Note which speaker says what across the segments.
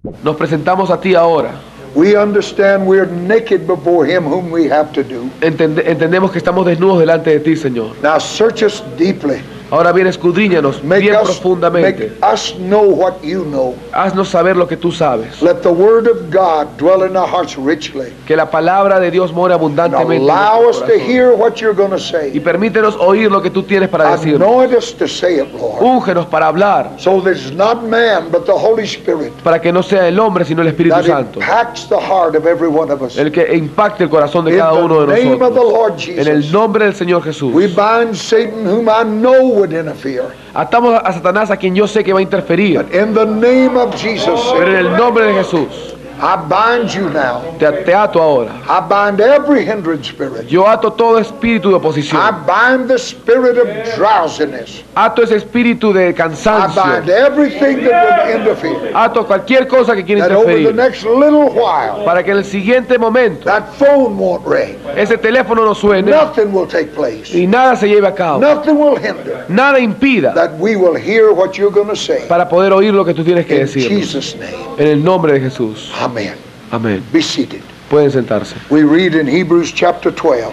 Speaker 1: Nos presentamos a ti ahora.
Speaker 2: We understand we're naked before Him whom we have to do.
Speaker 1: Entendemos que estamos desnudos delante de ti, Señor.
Speaker 2: Now search us deeply.
Speaker 1: Ahora bien, escudriñanos bien profundamente.
Speaker 2: Make us know what you know.
Speaker 1: Haznos saber lo que tú sabes.
Speaker 2: Let the word of God dwell in our hearts richly.
Speaker 1: Que la palabra de Dios more abundantemente.
Speaker 2: Allow us to hear what you're going to say.
Speaker 1: Y permítenos oír lo que tú tienes para decirnos.
Speaker 2: Anoint us to say it, Lord.
Speaker 1: Úngenos para hablar.
Speaker 2: So that it's not man but the Holy Spirit.
Speaker 1: Para que no sea el hombre sino el Espíritu Santo.
Speaker 2: That impacts the heart of every one of us.
Speaker 1: El que impacte el corazón de cada uno de nosotros.
Speaker 2: In the name of the Lord Jesus.
Speaker 1: En el nombre del Señor Jesús.
Speaker 2: We bind Satan whom I know would interfere.
Speaker 1: Atamos a Satanás, a quien yo sé que va a interferir.
Speaker 2: But in the name of Jesus,
Speaker 1: pero en el nombre de Jesús,
Speaker 2: I bind you now.
Speaker 1: Te ato ahora.
Speaker 2: I bind every hindrance spirit.
Speaker 1: Yo ato todo espíritu de oposición.
Speaker 2: I bind the spirit of drowsiness.
Speaker 1: Ato ese espíritu de cansancio.
Speaker 2: I bind everything that would interfere.
Speaker 1: Ato cualquier cosa que quiera
Speaker 2: that over
Speaker 1: interferir.
Speaker 2: the next little while,
Speaker 1: para que en el siguiente momento,
Speaker 2: that phone won't ring.
Speaker 1: Ese teléfono no suene.
Speaker 2: Nothing will take place.
Speaker 1: Y nada se lleve a cabo.
Speaker 2: Nothing will hinder.
Speaker 1: Nada impida.
Speaker 2: That we will hear what you're going to say.
Speaker 1: Para poder oír lo que tú tienes que decir.
Speaker 2: In Jesus' name.
Speaker 1: En el nombre de Jesús.
Speaker 2: Amen.
Speaker 1: Amén.
Speaker 2: Be seated.
Speaker 1: Pueden sentarse.
Speaker 2: We read in Hebrews chapter 12.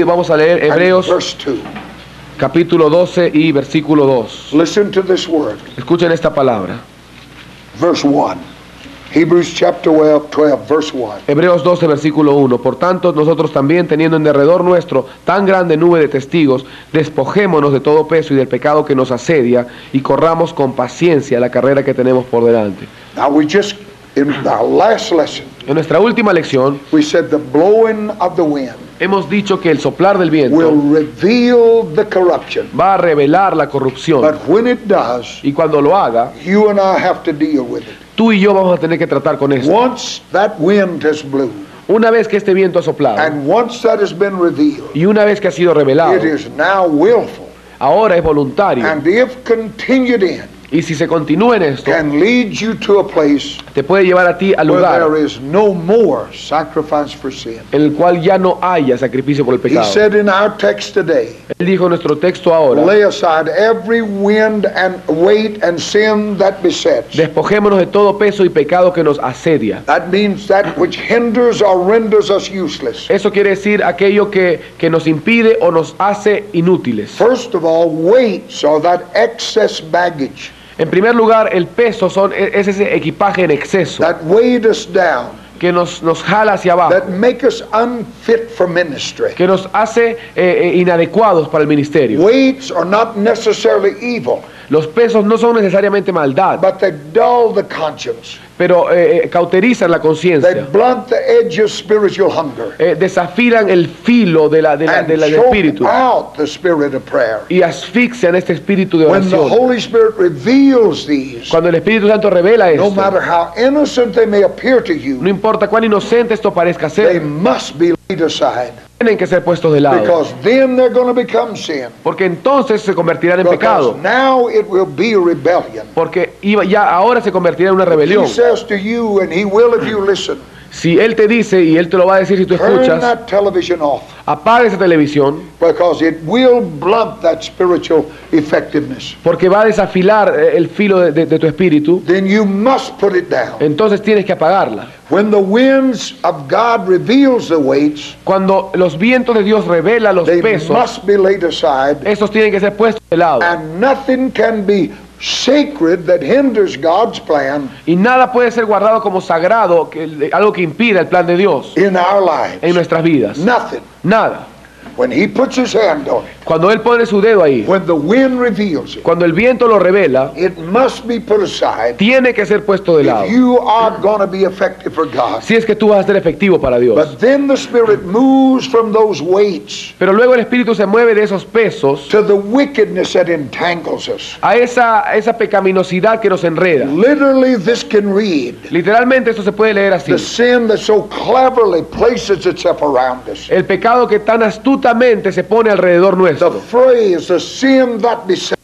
Speaker 1: Vamos a leer Hebreos
Speaker 2: verse 2.
Speaker 1: Capítulo 12 y versículo 2.
Speaker 2: Listen to this word.
Speaker 1: Escuchen esta palabra.
Speaker 2: Verse 1. Hebrews chapter 12 verse 1.
Speaker 1: Hebreos 12 versículo 1. Por tanto, nosotros también, teniendo en derredor nuestro tan grande nube de testigos, despojémonos de todo peso y del pecado que nos asedia, y corramos con paciencia la carrera que tenemos por delante.
Speaker 2: Now we just in our last lesson,
Speaker 1: en nuestra última lección,
Speaker 2: we said the blowing of the wind
Speaker 1: hemos dicho que el soplar del viento
Speaker 2: will reveal the corruption.
Speaker 1: Va a revelar la corrupción.
Speaker 2: But when it does,
Speaker 1: y cuando lo haga,
Speaker 2: you and I have to deal with it.
Speaker 1: Tú y yo vamos a tener que tratar con esto.
Speaker 2: Once that wind has blew,
Speaker 1: una vez que este viento ha soplado,
Speaker 2: and once that has been revealed,
Speaker 1: y una vez que ha sido revelado,
Speaker 2: it is now willful.
Speaker 1: Ahora es voluntario.
Speaker 2: And if continued in,
Speaker 1: y si se continúa en esto,
Speaker 2: can lead you to a place
Speaker 1: te puede llevar a ti al lugar
Speaker 2: where there is no more sacrifice for sin.
Speaker 1: En el cual ya no haya sacrificio por el pecado.
Speaker 2: He said in our text today,
Speaker 1: Él dijo en nuestro texto ahora,
Speaker 2: lay aside every wind and weight and sin that besets.
Speaker 1: Despojémonos de todo peso y pecado que nos asedia.
Speaker 2: That means that which hinders or renders us useless.
Speaker 1: Eso quiere decir aquello que nos impide o nos hace inútiles.
Speaker 2: First of all, weights or that excess baggage.
Speaker 1: En primer lugar, el peso es ese equipaje en exceso
Speaker 2: that weighed us down,
Speaker 1: que nos jala hacia abajo,
Speaker 2: that make us unfit for ministry.
Speaker 1: Que nos hace inadecuados para el ministerio.
Speaker 2: Weights are not necessarily evil.
Speaker 1: Los pesos no son necesariamente maldad,
Speaker 2: but they dull the conscience.
Speaker 1: Pero cauterizan la conciencia.
Speaker 2: They blunt the edge of spiritual hunger.
Speaker 1: Desafilan el filo del espíritu.
Speaker 2: Out the spirit of prayer.
Speaker 1: Y asfixian este espíritu de oración.
Speaker 2: When the Holy Spirit reveals these,
Speaker 1: cuando el Espíritu Santo revela esto,
Speaker 2: no matter how innocent they may appear to you,
Speaker 1: no importa cuán inocente esto parezca ser,
Speaker 2: they must be laid aside.
Speaker 1: Tienen que ser puestos de lado.
Speaker 2: Because then they're going to become sin.
Speaker 1: Porque entonces se convertirán en pecado.
Speaker 2: Now it will be a rebellion.
Speaker 1: Porque ya ahora se convertirá en una rebelión.
Speaker 2: He says to you, and he will if you listen.
Speaker 1: Si él te dice, y él te lo va a decir si tú escuchas,
Speaker 2: turn that television off.
Speaker 1: Apaga esa televisión.
Speaker 2: Because it will blunt that spiritual effectiveness.
Speaker 1: Porque va a desafilar el filo de tu espíritu.
Speaker 2: Then you must put it down.
Speaker 1: Entonces tienes que apagarla.
Speaker 2: When the winds of God reveals the weights,
Speaker 1: cuando los vientos de Dios revelan los pesos,
Speaker 2: must be laid aside.
Speaker 1: Estos tienen que ser puestos de lado.
Speaker 2: And nothing can be sacred that hinders God's plan.
Speaker 1: Y nada puede ser guardado como sagrado, algo que impida el plan de Dios
Speaker 2: in our lives.
Speaker 1: En nuestras vidas.
Speaker 2: Nothing.
Speaker 1: Nada.
Speaker 2: When he puts his hand on it,
Speaker 1: cuando él pone su dedo ahí,
Speaker 2: when the wind reveals it,
Speaker 1: cuando el viento lo revela,
Speaker 2: it must be put aside.
Speaker 1: Tiene que ser puesto de lado.
Speaker 2: If you are going to be effective for God.
Speaker 1: Si es que tú vas a ser efectivo para Dios.
Speaker 2: But then the Spirit moves from those weights.
Speaker 1: Pero luego el Espíritu se mueve de esos pesos
Speaker 2: to the wickedness that entangles us.
Speaker 1: A esa pecaminosidad que nos enreda.
Speaker 2: Literally, this can read.
Speaker 1: Literalmente esto se puede leer así.
Speaker 2: The sin that so cleverly places itself around us.
Speaker 1: El pecado que tan astutamente se pone alrededor nuestro.
Speaker 2: The phrase, the sin that besets.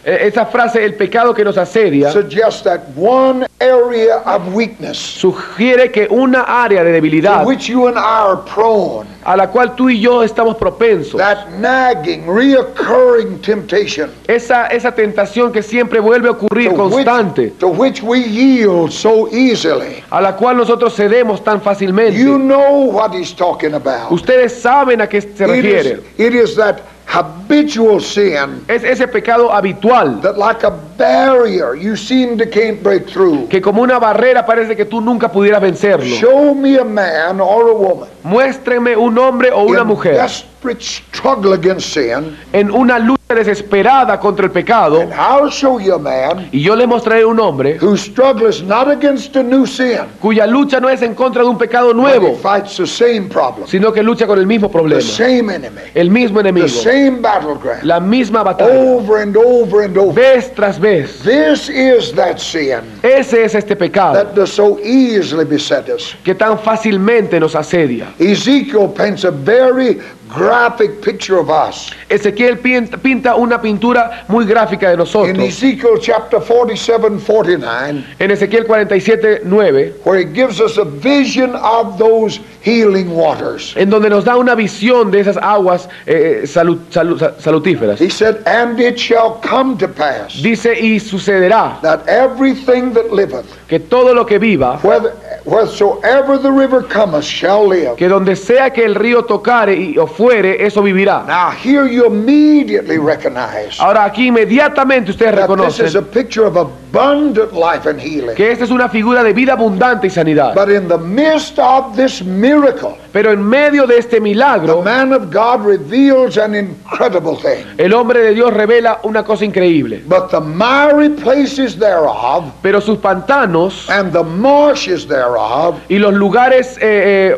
Speaker 1: Esa frase, el pecado que nos asedia,
Speaker 2: suggests that one area of weakness
Speaker 1: sugiere que una área de
Speaker 2: to
Speaker 1: debilidad
Speaker 2: which you and I are prone,
Speaker 1: a la cual tú y yo estamos propensos,
Speaker 2: that nagging, reoccurring temptation
Speaker 1: esa tentación que siempre vuelve a ocurrir constante,
Speaker 2: to which we yield so easily.
Speaker 1: a la cual nosotros cedemos tan fácilmente.
Speaker 2: You know what he's talking about.
Speaker 1: Ustedes saben a qué se refiere.
Speaker 2: It is that habitual sin
Speaker 1: Es ese pecado habitual
Speaker 2: that like a barrier you seem to can't break through.
Speaker 1: que como una barrera parece que tú nunca pudieras vencerlo.
Speaker 2: Show me a man or a woman
Speaker 1: Muéstrenme un hombre o una
Speaker 2: in
Speaker 1: mujer
Speaker 2: desperate struggle against sin,
Speaker 1: en una lucha desesperada contra el pecado,
Speaker 2: and I'll show you a man
Speaker 1: y yo le mostraré un hombre
Speaker 2: whose struggle is not against a new sin,
Speaker 1: cuya lucha no es en contra de un pecado
Speaker 2: but he
Speaker 1: nuevo,
Speaker 2: fights the same problem,
Speaker 1: sino que lucha con el mismo
Speaker 2: the
Speaker 1: problema,
Speaker 2: same enemy,
Speaker 1: el mismo enemigo,
Speaker 2: the same battleground,
Speaker 1: la misma batalla,
Speaker 2: over and over and over.
Speaker 1: vez tras vez.
Speaker 2: This is that sin
Speaker 1: Ese es este pecado
Speaker 2: that does so easily beset us.
Speaker 1: que tan fácilmente nos asedia.
Speaker 2: Ezekiel paints a very graphic picture of us.
Speaker 1: Ezequiel pinta una pintura muy gráfica de
Speaker 2: In
Speaker 1: nosotros.
Speaker 2: Ezekiel chapter 47:49,
Speaker 1: En Ezequiel 47:9,
Speaker 2: where he gives us a vision of those healing waters.
Speaker 1: en donde nos da una visión de esas aguas salutíferas.
Speaker 2: He said, "And it shall come to pass
Speaker 1: Dice, y sucederá
Speaker 2: that everything that liveth,
Speaker 1: que todo lo que viva,
Speaker 2: wheresoever the river cometh, shall live."
Speaker 1: que donde sea que el río tocare o fuere, eso vivirá.
Speaker 2: Now here you immediately recognize
Speaker 1: Ahora aquí inmediatamente ustedes
Speaker 2: that this is a
Speaker 1: reconocen
Speaker 2: picture of abundant life and healing.
Speaker 1: que esta es una figura de vida abundante y sanidad.
Speaker 2: But in the midst of this miracle,
Speaker 1: Pero en medio de este
Speaker 2: the
Speaker 1: milagro,
Speaker 2: man of God reveals an incredible thing.
Speaker 1: el hombre de Dios revela una cosa increíble.
Speaker 2: But the miry places thereof
Speaker 1: Pero sus pantanos
Speaker 2: and the marshes thereof
Speaker 1: y los lugares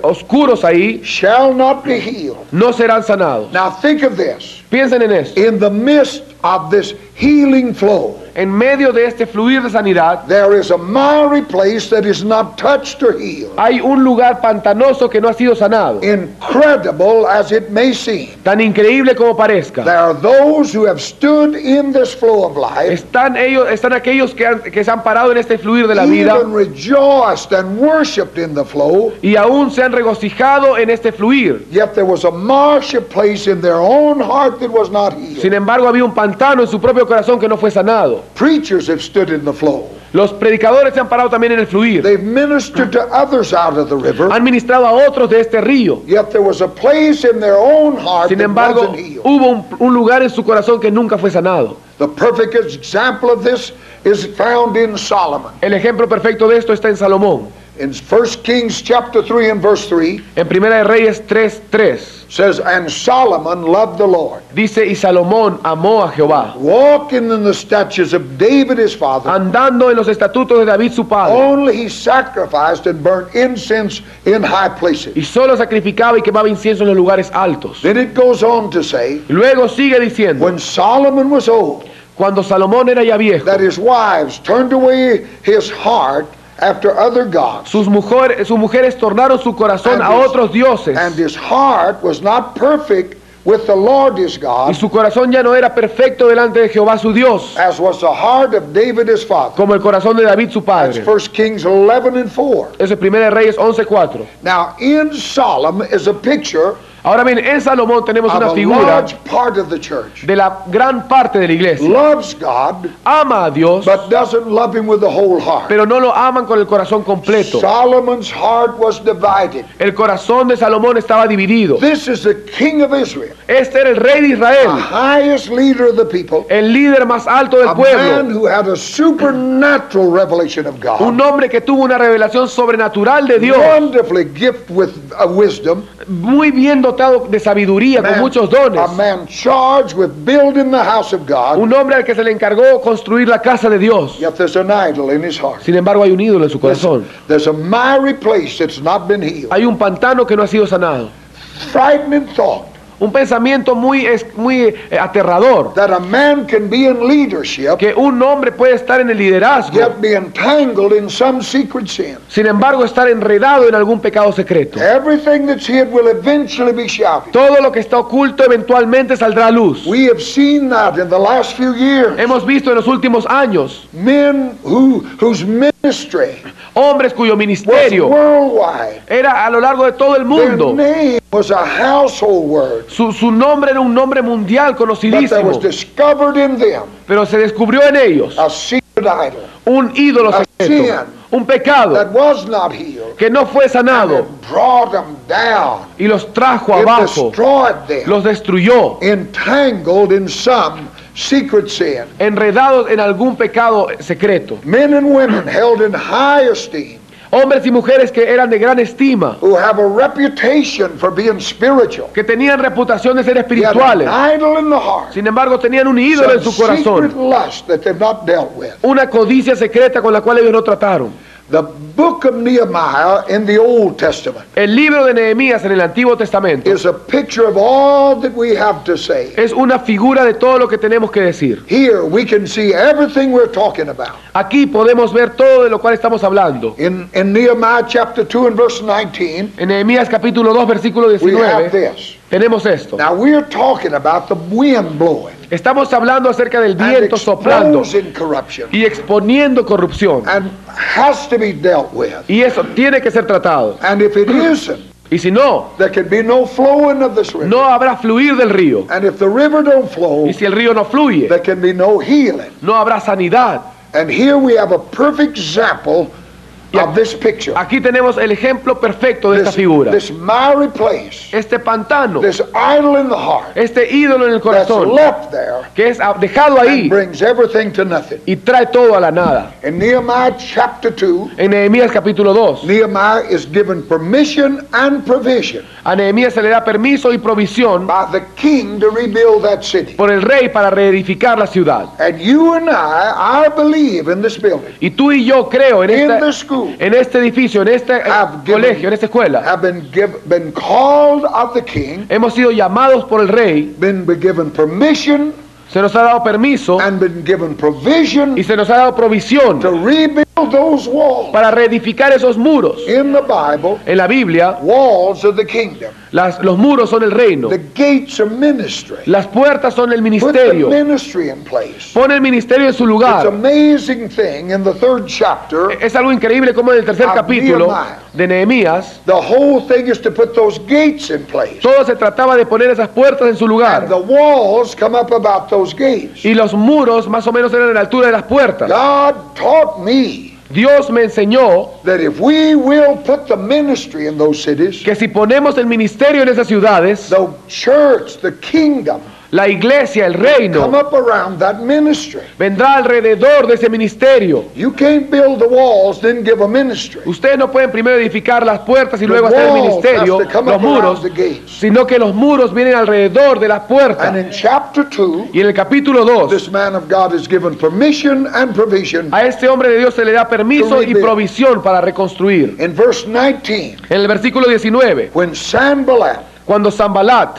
Speaker 1: oscuros ahí
Speaker 2: shall not be healed.
Speaker 1: no serán sanados.
Speaker 2: Now think of this.
Speaker 1: Piensen en esto.
Speaker 2: In the midst of this healing flow,
Speaker 1: En medio de este fluir de sanidad,
Speaker 2: there is a miry place that is not touched or healed.
Speaker 1: hay un lugar pantanoso que no ha sido sanado.
Speaker 2: Incredible as it may seem,
Speaker 1: Tan increíble como parezca.
Speaker 2: there are those who have stood in this flow of life,
Speaker 1: Están aquellos que se han parado en este fluir de la vida
Speaker 2: even rejoiced and worshipped in the flow,
Speaker 1: y aún se han regocijado en este fluir.
Speaker 2: yet there was a marshy place in their own heart that was not healed.
Speaker 1: Sin embargo, había un pantano en su propio corazón que no fue sanado.
Speaker 2: Preachers have stood in the flow.
Speaker 1: Los predicadores se han parado también en el fluir.
Speaker 2: They've ministered to others out of the river,
Speaker 1: Han ministrado a otros de este río.
Speaker 2: yet there was a place in their own heart
Speaker 1: Sin
Speaker 2: that
Speaker 1: embargo,
Speaker 2: wasn't healed.
Speaker 1: hubo un lugar en su corazón que nunca fue sanado.
Speaker 2: The perfect example of this is found in Solomon.
Speaker 1: El ejemplo perfecto de esto está en Salomón.
Speaker 2: In 1 Kings chapter 3 and verse 3,
Speaker 1: En Primera de Reyes 3:3
Speaker 2: says, "And Solomon loved the Lord,
Speaker 1: dice, y Salomón amó a Jehová,
Speaker 2: walking in the statutes of David his father.
Speaker 1: andando en los estatutos de David su padre,
Speaker 2: Only he sacrificed and burnt incense in high places."
Speaker 1: y solo sacrificaba y quemaba incienso en los lugares altos.
Speaker 2: Then it goes on to say,
Speaker 1: Luego sigue diciendo,
Speaker 2: when Solomon was old,
Speaker 1: cuando Salomón era ya viejo,
Speaker 2: that his wives turned away his heart after other gods,
Speaker 1: sus mujeres tornaron su corazón a otros dioses,
Speaker 2: and his heart was not perfect with the Lord his
Speaker 1: y
Speaker 2: God,
Speaker 1: su corazón ya no era perfecto delante de Jehová su Dios,
Speaker 2: as was the heart of David his father.
Speaker 1: como el corazón de David su
Speaker 2: That's
Speaker 1: padre.
Speaker 2: 1 Kings 11 and 4.
Speaker 1: Eso es Primera de Reyes 11:4.
Speaker 2: Now in Solomon is a picture
Speaker 1: Ahora bien, en Salomón tenemos
Speaker 2: of
Speaker 1: una
Speaker 2: a
Speaker 1: figura
Speaker 2: large part of the church.
Speaker 1: de la gran parte de la iglesia.
Speaker 2: Loves God,
Speaker 1: Ama a Dios,
Speaker 2: but doesn't love him with the whole heart.
Speaker 1: pero no lo aman con el corazón completo.
Speaker 2: Solomon's heart was divided.
Speaker 1: El corazón de Salomón estaba dividido.
Speaker 2: This is the king of Israel,
Speaker 1: Este era el rey de
Speaker 2: the
Speaker 1: Israel,
Speaker 2: highest leader of the people,
Speaker 1: el líder más alto del
Speaker 2: a man
Speaker 1: pueblo,
Speaker 2: who had a supernatural revelation of God,
Speaker 1: un hombre que tuvo una revelación sobrenatural de Dios,
Speaker 2: wonderfully gifted with wisdom,
Speaker 1: muy bien dotado de sabiduría, con muchos dones.
Speaker 2: a man charged with building the house of God,
Speaker 1: Un hombre al que se le encargó construir la casa de Dios.
Speaker 2: yet there's an idol in his heart.
Speaker 1: Sin embargo, hay un ídolo en su corazón.
Speaker 2: There's a miry place that's not been healed.
Speaker 1: Hay un pantano que no ha sido sanado.
Speaker 2: Frightening thought.
Speaker 1: Un pensamiento muy aterrador.
Speaker 2: that a man can be in leadership,
Speaker 1: Que un hombre puede estar en el liderazgo,
Speaker 2: yet be entangled in some secret sin.
Speaker 1: sin embargo estar enredado en algún pecado secreto.
Speaker 2: Everything that's hid will eventually be shouted.
Speaker 1: Todo lo que está oculto eventualmente saldrá a luz.
Speaker 2: We have seen that in the last few years.
Speaker 1: Hemos visto en los últimos años
Speaker 2: Men whose ministry
Speaker 1: hombres cuyo
Speaker 2: was
Speaker 1: ministerio
Speaker 2: worldwide.
Speaker 1: era a lo largo de todo el
Speaker 2: Their
Speaker 1: mundo.
Speaker 2: name was a household word.
Speaker 1: Su nombre era un nombre mundial
Speaker 2: But there was
Speaker 1: conocidísimo,
Speaker 2: discovered in them
Speaker 1: pero se descubrió en ellos
Speaker 2: a secret idol
Speaker 1: un ídolo
Speaker 2: A
Speaker 1: secreto,
Speaker 2: sin.
Speaker 1: un pecado
Speaker 2: that was not healed.
Speaker 1: que no fue
Speaker 2: And
Speaker 1: sanado
Speaker 2: it brought them down.
Speaker 1: y los trajo
Speaker 2: It
Speaker 1: abajo,
Speaker 2: destroyed them.
Speaker 1: los destruyó,
Speaker 2: Entangled in some secret sin.
Speaker 1: enredados en algún pecado secreto.
Speaker 2: Men and women held in high esteem,
Speaker 1: Hombres y mujeres que eran de gran estima,
Speaker 2: who have a reputation for being spiritual,
Speaker 1: que tenían reputación de ser
Speaker 2: yet an
Speaker 1: espirituales,
Speaker 2: idol in the heart,
Speaker 1: sin embargo tenían un ídolo en
Speaker 2: some
Speaker 1: su
Speaker 2: secret
Speaker 1: corazón,
Speaker 2: lust that they've not dealt with.
Speaker 1: una codicia secreta con la cual ellos no trataron.
Speaker 2: The book of Nehemiah in the Old Testament
Speaker 1: El libro de Nehemías en el Antiguo Testamento
Speaker 2: is a picture of all that we have to say.
Speaker 1: es una figura de todo lo que tenemos que decir.
Speaker 2: Here we can see everything we're talking about.
Speaker 1: Aquí podemos ver todo de lo cual estamos hablando.
Speaker 2: In Nehemiah chapter 2 and verse 19,
Speaker 1: En Nehemías capítulo 2 versículo
Speaker 2: we have
Speaker 1: 19
Speaker 2: this.
Speaker 1: tenemos esto.
Speaker 2: Now we're talking about the wind blowing
Speaker 1: Estamos hablando acerca del
Speaker 2: and
Speaker 1: viento soplando
Speaker 2: exposing corruption,
Speaker 1: y exponiendo corrupción.
Speaker 2: and has to be dealt with.
Speaker 1: Y eso tiene que ser tratado.
Speaker 2: And if it isn't,
Speaker 1: Y si no,
Speaker 2: there can be no flowing of this river.
Speaker 1: no habrá fluir del río.
Speaker 2: And if the river don't flow,
Speaker 1: Y si el río no fluye,
Speaker 2: there can be no healing.
Speaker 1: no habrá sanidad.
Speaker 2: And here we have a perfect example of this picture.
Speaker 1: Aquí tenemos el ejemplo perfecto de esta figura.
Speaker 2: This miry place,
Speaker 1: Este pantano,
Speaker 2: this idol in the heart,
Speaker 1: este ídolo en el
Speaker 2: that's
Speaker 1: corazón,
Speaker 2: left there
Speaker 1: que es dejado
Speaker 2: and
Speaker 1: ahí
Speaker 2: brings everything to nothing.
Speaker 1: y trae todo a la nada.
Speaker 2: In Nehemiah chapter 2,
Speaker 1: En Nehemías capítulo 2,
Speaker 2: Nehemiah is given permission and provision
Speaker 1: a Nehemías se le da permiso y provisión
Speaker 2: by the king to rebuild that city.
Speaker 1: por el rey para reedificar la ciudad.
Speaker 2: And you and I believe in this building,
Speaker 1: Y tú y yo creo en,
Speaker 2: in
Speaker 1: esta,
Speaker 2: this school,
Speaker 1: en este edificio, en este
Speaker 2: have given-
Speaker 1: colegio, en esta escuela,
Speaker 2: have been called of the king,
Speaker 1: hemos sido llamados por el rey,
Speaker 2: been given permission,
Speaker 1: se nos ha dado permiso
Speaker 2: and been given provision
Speaker 1: y se nos ha dado provisión
Speaker 2: to rebuild those walls.
Speaker 1: para reedificar esos muros.
Speaker 2: In the Bible,
Speaker 1: En la Biblia,
Speaker 2: walls of the kingdom.
Speaker 1: los muros son el reino,
Speaker 2: The gates of ministry.
Speaker 1: las puertas son el
Speaker 2: Put the
Speaker 1: ministerio.
Speaker 2: ministry in place.
Speaker 1: Pone el ministerio en su
Speaker 2: It's an
Speaker 1: lugar.
Speaker 2: amazing thing in the 3rd chapter.
Speaker 1: Es algo increíble como en el tercer
Speaker 2: Of
Speaker 1: capítulo
Speaker 2: Nehemiah.
Speaker 1: de Nehemías,
Speaker 2: The whole thing is to put those gates in place.
Speaker 1: todo se trataba de poner esas puertas en su
Speaker 2: And
Speaker 1: lugar.
Speaker 2: the walls come up about those gates.
Speaker 1: Y los muros más o menos eran a la altura de las puertas.
Speaker 2: God taught me
Speaker 1: Dios me enseñó
Speaker 2: that if we will put the ministry in those cities,
Speaker 1: que si ponemos el ministerio en esas ciudades,
Speaker 2: the church, the kingdom,
Speaker 1: la iglesia, el
Speaker 2: come
Speaker 1: reino,
Speaker 2: up around that ministry.
Speaker 1: vendrá alrededor de ese ministerio.
Speaker 2: You can't build the walls, then give a ministry.
Speaker 1: Ustedes no pueden primero edificar las puertas y
Speaker 2: The
Speaker 1: luego hacer el
Speaker 2: walls
Speaker 1: ministerio,
Speaker 2: have to come
Speaker 1: los
Speaker 2: up around
Speaker 1: muros,
Speaker 2: the gates.
Speaker 1: sino que los muros vienen alrededor de las
Speaker 2: And
Speaker 1: puertas.
Speaker 2: in chapter 2,
Speaker 1: Y en el capítulo 2,
Speaker 2: this man of God is given permission and provision.
Speaker 1: a este hombre de Dios se le da permiso y
Speaker 2: rebuild.
Speaker 1: provisión para reconstruir.
Speaker 2: In verse 19,
Speaker 1: En el versículo 19,
Speaker 2: when Sanballat,
Speaker 1: cuando Zambalat,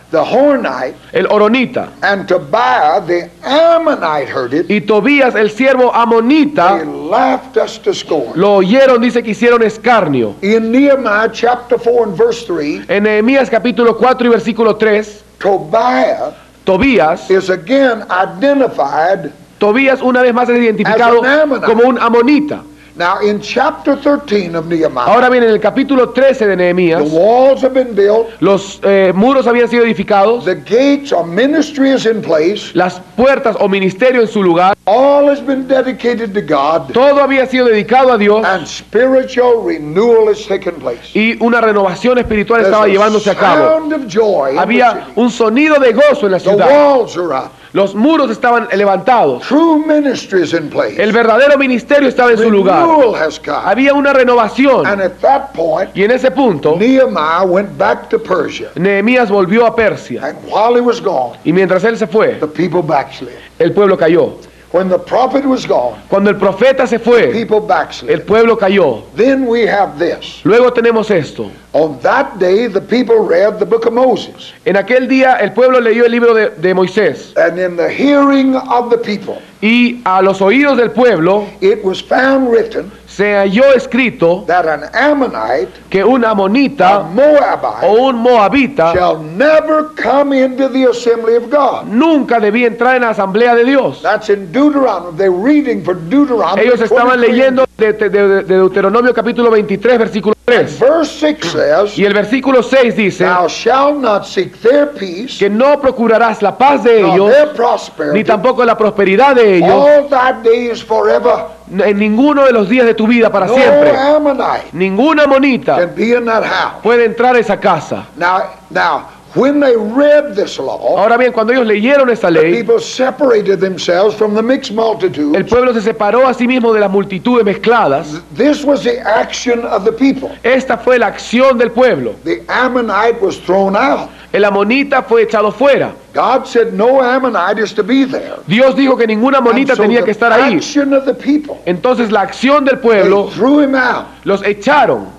Speaker 2: the Hornite,
Speaker 1: el Oronita,
Speaker 2: and Tobiah, the Ammonite, heard it,
Speaker 1: y Tobías, el siervo
Speaker 2: they
Speaker 1: amonita,
Speaker 2: laughed us to scorn.
Speaker 1: lo oyeron, dice que hicieron escarnio.
Speaker 2: In Nehemiah chapter 4 and verse 3,
Speaker 1: En Nehemías capítulo 4 y versículo 3,
Speaker 2: Tobiah
Speaker 1: Tobías,
Speaker 2: is again identified.
Speaker 1: Tobías una vez más es identificado
Speaker 2: As an Ammonite.
Speaker 1: como un amonita.
Speaker 2: Now in chapter 13 of Nehemiah,
Speaker 1: Ahora bien, en el capítulo 13 de
Speaker 2: the
Speaker 1: Nehemías,
Speaker 2: walls have been built,
Speaker 1: los muros habían sido edificados,
Speaker 2: the gates or ministry is in place,
Speaker 1: las puertas o ministerio en su lugar,
Speaker 2: all has been dedicated to God,
Speaker 1: todo había sido dedicado a Dios
Speaker 2: and spiritual renewal has taken place.
Speaker 1: y una renovación espiritual
Speaker 2: There's
Speaker 1: estaba
Speaker 2: a
Speaker 1: llevándose a cabo.
Speaker 2: sound of joy in the
Speaker 1: Había
Speaker 2: city.
Speaker 1: un sonido de gozo en la
Speaker 2: The
Speaker 1: ciudad.
Speaker 2: walls are up.
Speaker 1: Los muros estaban levantados.
Speaker 2: True ministry is in place.
Speaker 1: El verdadero ministerio estaba en su lugar.
Speaker 2: Renewal has come.
Speaker 1: Había una renovación.
Speaker 2: And at that point,
Speaker 1: Y en ese punto,
Speaker 2: Nehemiah went back to Persia.
Speaker 1: Nehemías volvió a Persia.
Speaker 2: And while he was gone,
Speaker 1: Y mientras él se fue,
Speaker 2: the people backslid.
Speaker 1: el pueblo cayó.
Speaker 2: When the prophet was gone,
Speaker 1: Cuando el profeta se fue,
Speaker 2: people
Speaker 1: el
Speaker 2: backslid.
Speaker 1: pueblo cayó.
Speaker 2: Then we have this.
Speaker 1: Luego tenemos esto.
Speaker 2: On that day, the people read the book of Moses.
Speaker 1: En aquel día el pueblo leyó el libro de Moisés.
Speaker 2: And in the hearing of the people,
Speaker 1: Y a los oídos del pueblo
Speaker 2: it was found written
Speaker 1: se halló escrito
Speaker 2: that an Ammonite,
Speaker 1: que un
Speaker 2: a
Speaker 1: amonita
Speaker 2: Moabite,
Speaker 1: o un moabita
Speaker 2: shall never come into the assembly of God.
Speaker 1: nunca debía entrar en la asamblea de Dios.
Speaker 2: That's in Deuteronomy. They're reading for Deuteronomy.
Speaker 1: Ellos estaban
Speaker 2: 23.
Speaker 1: leyendo de Deuteronomio capítulo 23, versículo 3.
Speaker 2: Verse 6 says,
Speaker 1: Y el versículo 6 dice
Speaker 2: thou shalt not seek their peace,
Speaker 1: que no procurarás la paz de
Speaker 2: nor
Speaker 1: ellos,
Speaker 2: their
Speaker 1: ni
Speaker 2: prosperity,
Speaker 1: tampoco la prosperidad de ellos,
Speaker 2: all thy days forever.
Speaker 1: en ninguno de los días de tu vida para
Speaker 2: No
Speaker 1: siempre.
Speaker 2: Ammonite
Speaker 1: Ninguna amonita
Speaker 2: can be in that house.
Speaker 1: puede entrar a esa casa.
Speaker 2: Now, when they read this law,
Speaker 1: Ahora bien, cuando ellos leyeron esta
Speaker 2: the
Speaker 1: ley,
Speaker 2: people separated themselves from the mixed multitude.
Speaker 1: el pueblo se separó a sí mismo de las multitudes mezcladas.
Speaker 2: This was the action of the people.
Speaker 1: Esta fue la acción del pueblo.
Speaker 2: The Ammonite was thrown out.
Speaker 1: El amonita fue echado fuera.
Speaker 2: God said no Ammonite is to be there.
Speaker 1: Dios dijo que ninguna amonita
Speaker 2: And so
Speaker 1: tenía
Speaker 2: the
Speaker 1: que estar ahí.
Speaker 2: action of the people,
Speaker 1: Entonces la acción del
Speaker 2: they
Speaker 1: pueblo
Speaker 2: threw him out.
Speaker 1: los echaron.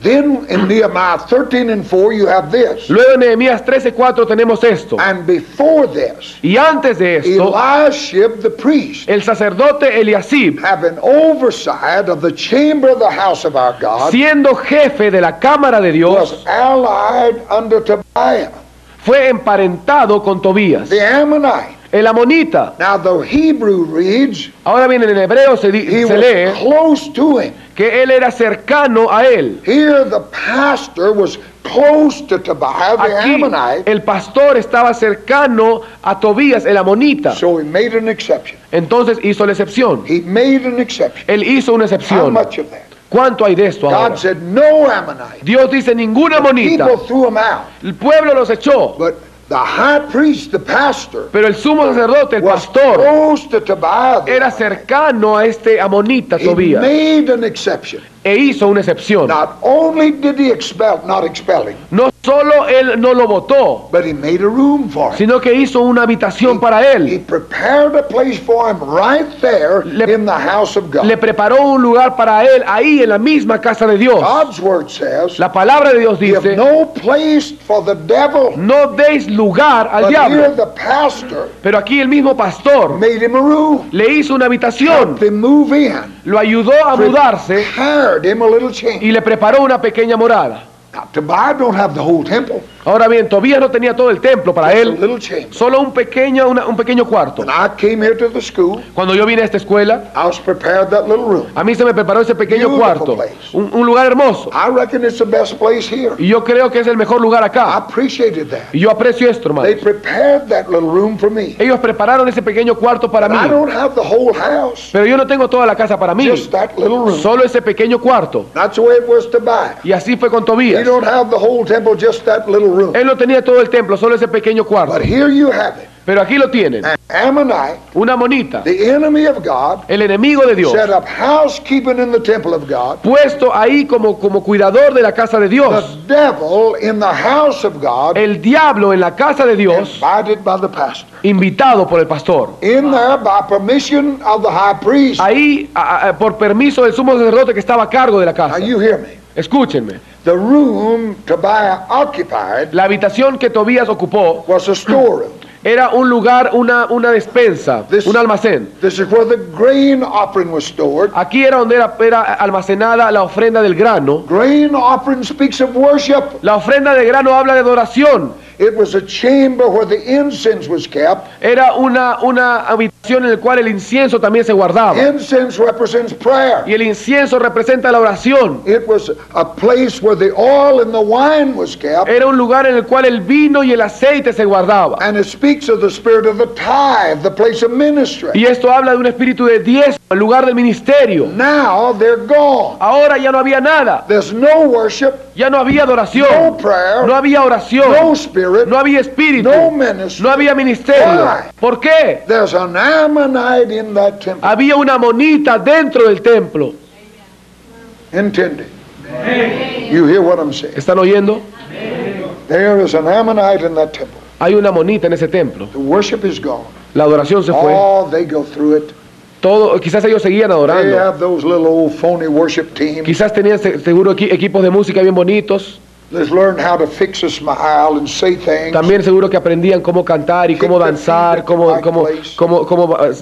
Speaker 2: Then in Nehemiah 13:4 you have this.
Speaker 1: Luego en Nehemías 13:4 tenemos esto.
Speaker 2: And before this,
Speaker 1: Y antes de esto,
Speaker 2: Eliashib the priest,
Speaker 1: el sacerdote Eliasib,
Speaker 2: having oversight of the chamber of the house of our God,
Speaker 1: siendo jefe de la cámara de Dios,
Speaker 2: was allied unto Tobiah,
Speaker 1: fue emparentado con Tobías,
Speaker 2: the Ammonite.
Speaker 1: el amonita.
Speaker 2: Now the Hebrew reads,
Speaker 1: Ahora bien, en el hebreo se
Speaker 2: he
Speaker 1: lee
Speaker 2: was close to him.
Speaker 1: que él era cercano a él.
Speaker 2: Here the pastor was close to Tobiah, the
Speaker 1: Aquí
Speaker 2: Ammonite,
Speaker 1: el pastor estaba cercano a Tobías, el amonita.
Speaker 2: so he made an exception.
Speaker 1: Entonces hizo la excepción.
Speaker 2: He made an exception.
Speaker 1: Él hizo una
Speaker 2: How
Speaker 1: excepción.
Speaker 2: much of that?
Speaker 1: ¿Cuánto hay de esto ahora?
Speaker 2: God said no Ammonite.
Speaker 1: Dios dice ninguna amonita.
Speaker 2: People threw him out.
Speaker 1: El pueblo los echó.
Speaker 2: But the high priest, the pastor,
Speaker 1: Pero el sumo sacerdote, el
Speaker 2: was
Speaker 1: pastor,
Speaker 2: close to Tobiah. the
Speaker 1: era
Speaker 2: Ammonite.
Speaker 1: cercano a este amonita
Speaker 2: He
Speaker 1: Tobías.
Speaker 2: made an exception.
Speaker 1: E hizo una excepción.
Speaker 2: Not only did he not expel him,
Speaker 1: No solo él no lo votó,
Speaker 2: but he made a room for him.
Speaker 1: sino que hizo una habitación para
Speaker 2: He
Speaker 1: él.
Speaker 2: prepared a place for him right there in the house of God.
Speaker 1: Le preparó un lugar para él ahí en la misma casa de Dios.
Speaker 2: God's word says,
Speaker 1: La palabra de Dios
Speaker 2: give
Speaker 1: dice,
Speaker 2: no place for the devil.
Speaker 1: no deis lugar al
Speaker 2: But here
Speaker 1: diablo.
Speaker 2: the pastor
Speaker 1: Pero aquí el mismo pastor
Speaker 2: made him a room.
Speaker 1: le hizo una habitación,
Speaker 2: Helped him move in.
Speaker 1: lo ayudó a mudarse
Speaker 2: Prepared him a little chamber.
Speaker 1: y le preparó una pequeña morada.
Speaker 2: Now, Tobiah don't have the whole temple.
Speaker 1: Ahora bien, Tobías no tenía todo el templo para
Speaker 2: Just a
Speaker 1: él,
Speaker 2: little chamber.
Speaker 1: solo un pequeño cuarto.
Speaker 2: When I came here to the school,
Speaker 1: Cuando yo vine a esta escuela,
Speaker 2: I was prepared that little room.
Speaker 1: a mí se me preparó ese pequeño
Speaker 2: Beautiful
Speaker 1: cuarto,
Speaker 2: place.
Speaker 1: un lugar hermoso.
Speaker 2: I reckon it's the best place here.
Speaker 1: Y yo creo que es el mejor lugar
Speaker 2: I
Speaker 1: acá.
Speaker 2: appreciated that.
Speaker 1: Y yo aprecio esto, hermano.
Speaker 2: They prepared that little room for me.
Speaker 1: Ellos prepararon ese pequeño cuarto para
Speaker 2: But I
Speaker 1: mí.
Speaker 2: don't have the whole house.
Speaker 1: Pero yo no tengo toda la casa para mí.
Speaker 2: Just that little room.
Speaker 1: Solo ese pequeño cuarto.
Speaker 2: That's the way it was Tobiah.
Speaker 1: Y así fue con
Speaker 2: He
Speaker 1: Tobías.
Speaker 2: don't have the whole temple, just that little room.
Speaker 1: Él no tenía todo el templo, solo ese pequeño cuarto.
Speaker 2: But here you have it.
Speaker 1: Pero aquí lo tienen.
Speaker 2: An Ammonite,
Speaker 1: Una monita,
Speaker 2: the enemy of God,
Speaker 1: el enemigo de Dios,
Speaker 2: set up housekeeping in the temple of God.
Speaker 1: puesto ahí como cuidador de la casa de
Speaker 2: The
Speaker 1: Dios.
Speaker 2: devil in the house of God,
Speaker 1: El diablo en la casa de Dios,
Speaker 2: invited by the pastor.
Speaker 1: invitado por el pastor.
Speaker 2: In there, by permission of the high priest.
Speaker 1: Ahí, por permiso del sumo sacerdote que estaba a cargo de la
Speaker 2: Now
Speaker 1: casa.
Speaker 2: you hear me.
Speaker 1: Escúchenme.
Speaker 2: The room Tobiah occupied
Speaker 1: La habitación que Tobías ocupó
Speaker 2: was a storeroom.
Speaker 1: era un lugar, una despensa,
Speaker 2: This-
Speaker 1: un almacén.
Speaker 2: This is where the grain offering was stored.
Speaker 1: Aquí era donde era almacenada la ofrenda del grano.
Speaker 2: Grain offering speaks of worship.
Speaker 1: La ofrenda de grano habla de adoración.
Speaker 2: It was a chamber where the incense was kept.
Speaker 1: Era una habitación en la cual el incienso también se guardaba.
Speaker 2: Incense represents prayer.
Speaker 1: Y el incienso representa la oración.
Speaker 2: It was a place where the oil and the wine was kept.
Speaker 1: Era un lugar en el cual el vino y el aceite se guardaba.
Speaker 2: And it speaks of the spirit of the tithe, the place of ministry.
Speaker 1: Y esto habla de un espíritu de diezmo, el lugar del ministerio.
Speaker 2: Now they're gone.
Speaker 1: Ahora ya no había nada.
Speaker 2: There's no worship,
Speaker 1: Ya no había
Speaker 2: no
Speaker 1: adoración.
Speaker 2: prayer,
Speaker 1: No había
Speaker 2: no
Speaker 1: oración.
Speaker 2: spirit,
Speaker 1: No había espíritu.
Speaker 2: no ministry.
Speaker 1: No había ministerio.
Speaker 2: Why?
Speaker 1: ¿Por qué?
Speaker 2: There's an Ammonite in that temple.
Speaker 1: Había una monita dentro del templo.
Speaker 2: Intended. You hear what I'm saying?
Speaker 1: ¿Están oyendo?
Speaker 2: There is an Ammonite in that temple.
Speaker 1: Hay una monita en ese templo.
Speaker 2: The worship is gone.
Speaker 1: La adoración se fue.
Speaker 2: Oh, they go through it.
Speaker 1: Todo, quizás ellos seguían
Speaker 2: They
Speaker 1: adorando.
Speaker 2: have those little old phony worship teams.
Speaker 1: Quizás tenían seguro equipos de música bien bonitos.
Speaker 2: Let's learn how to fix a smile and say things.
Speaker 1: También seguro que aprendían cómo cantar y cómo danzar, cómo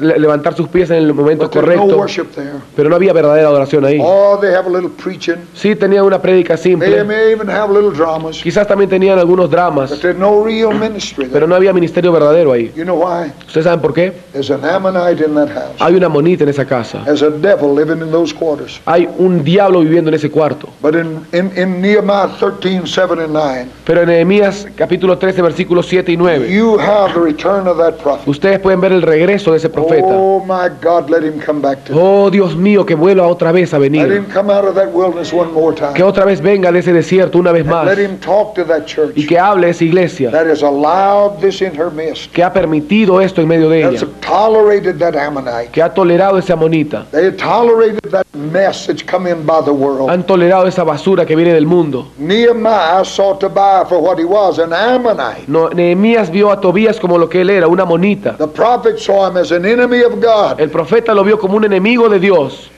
Speaker 1: levantar sus pies en el momento
Speaker 2: But there's no
Speaker 1: correcto.
Speaker 2: worship there.
Speaker 1: Pero no había verdadera adoración ahí.
Speaker 2: Oh, they have a little preaching.
Speaker 1: Sí tenían una prédica
Speaker 2: They
Speaker 1: simple.
Speaker 2: may even have little dramas.
Speaker 1: Quizás también tenían algunos
Speaker 2: But
Speaker 1: dramas.
Speaker 2: there's no real ministry there.
Speaker 1: Pero no había ministerio verdadero ahí.
Speaker 2: You know why?
Speaker 1: ¿Ustedes saben por qué?
Speaker 2: There's an Ammonite in that house.
Speaker 1: Hay una monita en esa casa.
Speaker 2: There's a devil living in those quarters.
Speaker 1: Hay un diablo viviendo en ese cuarto.
Speaker 2: But in Nehemiah 13, 7 and 9,
Speaker 1: Pero en Nehemías capítulo 13 versículos 7 y 9,
Speaker 2: you have the return of that prophet.
Speaker 1: ustedes pueden ver el regreso de ese profeta.
Speaker 2: Oh my God, let him come back to me.
Speaker 1: Oh Dios mío, que vuelva otra vez a
Speaker 2: Let
Speaker 1: venir.
Speaker 2: him come out of that wilderness one more
Speaker 1: Que
Speaker 2: time.
Speaker 1: otra vez venga de ese desierto una vez más.
Speaker 2: Let him talk to that church
Speaker 1: Y que hable a esa iglesia
Speaker 2: that has allowed this in her midst.
Speaker 1: que ha permitido esto en medio de
Speaker 2: That's
Speaker 1: ella.
Speaker 2: tolerated that Ammonite.
Speaker 1: Que ha tolerado esa monita.
Speaker 2: They have tolerated that mess that's come in by the world.
Speaker 1: Han tolerado esa basura que viene del mundo.
Speaker 2: Nehemiah saw Tobiah for what he was, an Ammonite.
Speaker 1: No, Nehemías vio a Tobías como lo que él era, una monita.
Speaker 2: The prophet saw him as an enemy of God.
Speaker 1: El profeta lo vio como un enemigo de Dios.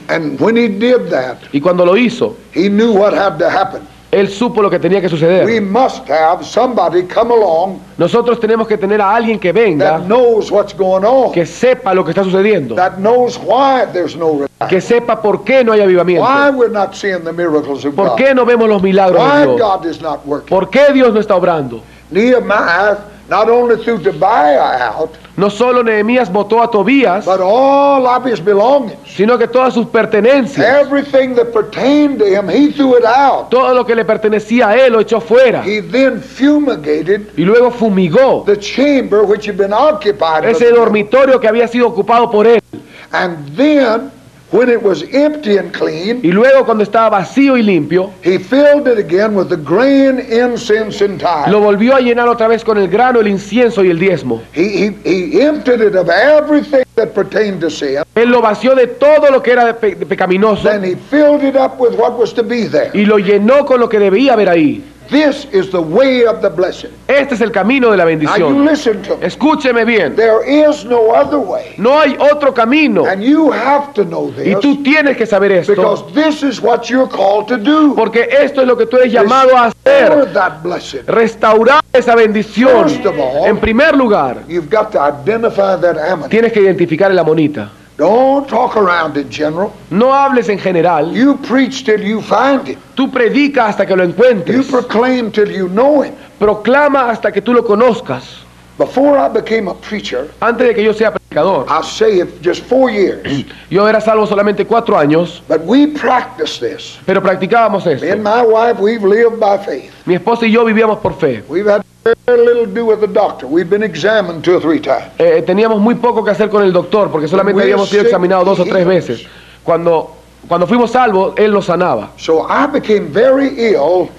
Speaker 2: And when he did that,
Speaker 1: Y cuando lo hizo,
Speaker 2: he knew what had to happen.
Speaker 1: él supo lo que tenía que
Speaker 2: We
Speaker 1: suceder.
Speaker 2: must have somebody come along
Speaker 1: Nosotros tenemos que tener a alguien que venga,
Speaker 2: that knows what's going on,
Speaker 1: que sepa lo que está sucediendo,
Speaker 2: that knows why there's no revival,
Speaker 1: que sepa por qué no hay avivamiento,
Speaker 2: why we're not seeing the miracles of
Speaker 1: por
Speaker 2: God,
Speaker 1: qué no vemos los milagros de
Speaker 2: why
Speaker 1: Dios,
Speaker 2: God is not working.
Speaker 1: por qué Dios no está obrando.
Speaker 2: Nehemiah not only threw Tobiah out,
Speaker 1: No solo Nehemías botó a Tobías,
Speaker 2: but all of his belongings.
Speaker 1: sino que todas sus pertenencias,
Speaker 2: Everything that pertained to him, he threw it out.
Speaker 1: todo lo que le pertenecía a él lo echó fuera.
Speaker 2: He then fumigated
Speaker 1: Y luego fumigó
Speaker 2: the chamber which had been occupied.
Speaker 1: ese dormitorio que había sido ocupado por él.
Speaker 2: And then, when it was empty and clean,
Speaker 1: Y luego cuando estaba vacío y limpio,
Speaker 2: he filled it again with the grain, incense, and tithe.
Speaker 1: lo volvió a llenar otra vez con el grano, el incienso y el diezmo.
Speaker 2: He emptied it of everything that pertained to sin.
Speaker 1: Él lo vació de todo lo que era de pecaminoso
Speaker 2: Then he filled it up with what was to be there.
Speaker 1: y lo llenó con lo que debía haber ahí.
Speaker 2: This is the way of the blessing.
Speaker 1: Este es el camino de la
Speaker 2: Now you
Speaker 1: bendición.
Speaker 2: listen to me.
Speaker 1: Escúcheme bien.
Speaker 2: There is no other way.
Speaker 1: No hay otro camino.
Speaker 2: And you have to know
Speaker 1: Y
Speaker 2: this
Speaker 1: tú tienes que saber
Speaker 2: because
Speaker 1: esto.
Speaker 2: this is what you're called to do.
Speaker 1: Porque esto es lo que tú eres llamado a
Speaker 2: Restore
Speaker 1: hacer.
Speaker 2: that blessing.
Speaker 1: Restaurar esa bendición.
Speaker 2: First of all,
Speaker 1: En primer lugar,
Speaker 2: You've got to identify that Ammonite.
Speaker 1: tienes que identificar el amonita.
Speaker 2: Don't talk around in general.
Speaker 1: No hables en general.
Speaker 2: You preach till you find him.
Speaker 1: Tú predica hasta que lo
Speaker 2: You
Speaker 1: encuentres.
Speaker 2: proclaim till you know him.
Speaker 1: Proclama hasta que tú lo conozcas.
Speaker 2: Before I became a preacher,
Speaker 1: Antes de que yo sea predicador,
Speaker 2: I'll say it just 4 years.
Speaker 1: yo era salvo solamente 4 años,
Speaker 2: But we practice this.
Speaker 1: pero practicábamos
Speaker 2: Me and
Speaker 1: esto.
Speaker 2: my wife, we've lived by faith.
Speaker 1: Mi esposa y yo vivíamos por fe.
Speaker 2: We've had very little to do with the doctor. We've been examined 2 or 3 times.
Speaker 1: Teníamos muy poco que hacer con el doctor, porque solamente
Speaker 2: We're
Speaker 1: habíamos sido
Speaker 2: sick,
Speaker 1: examinados 2 o
Speaker 2: he
Speaker 1: 3
Speaker 2: heals.
Speaker 1: veces. Cuando fuimos salvos, Él nos sanaba.
Speaker 2: So I became very ill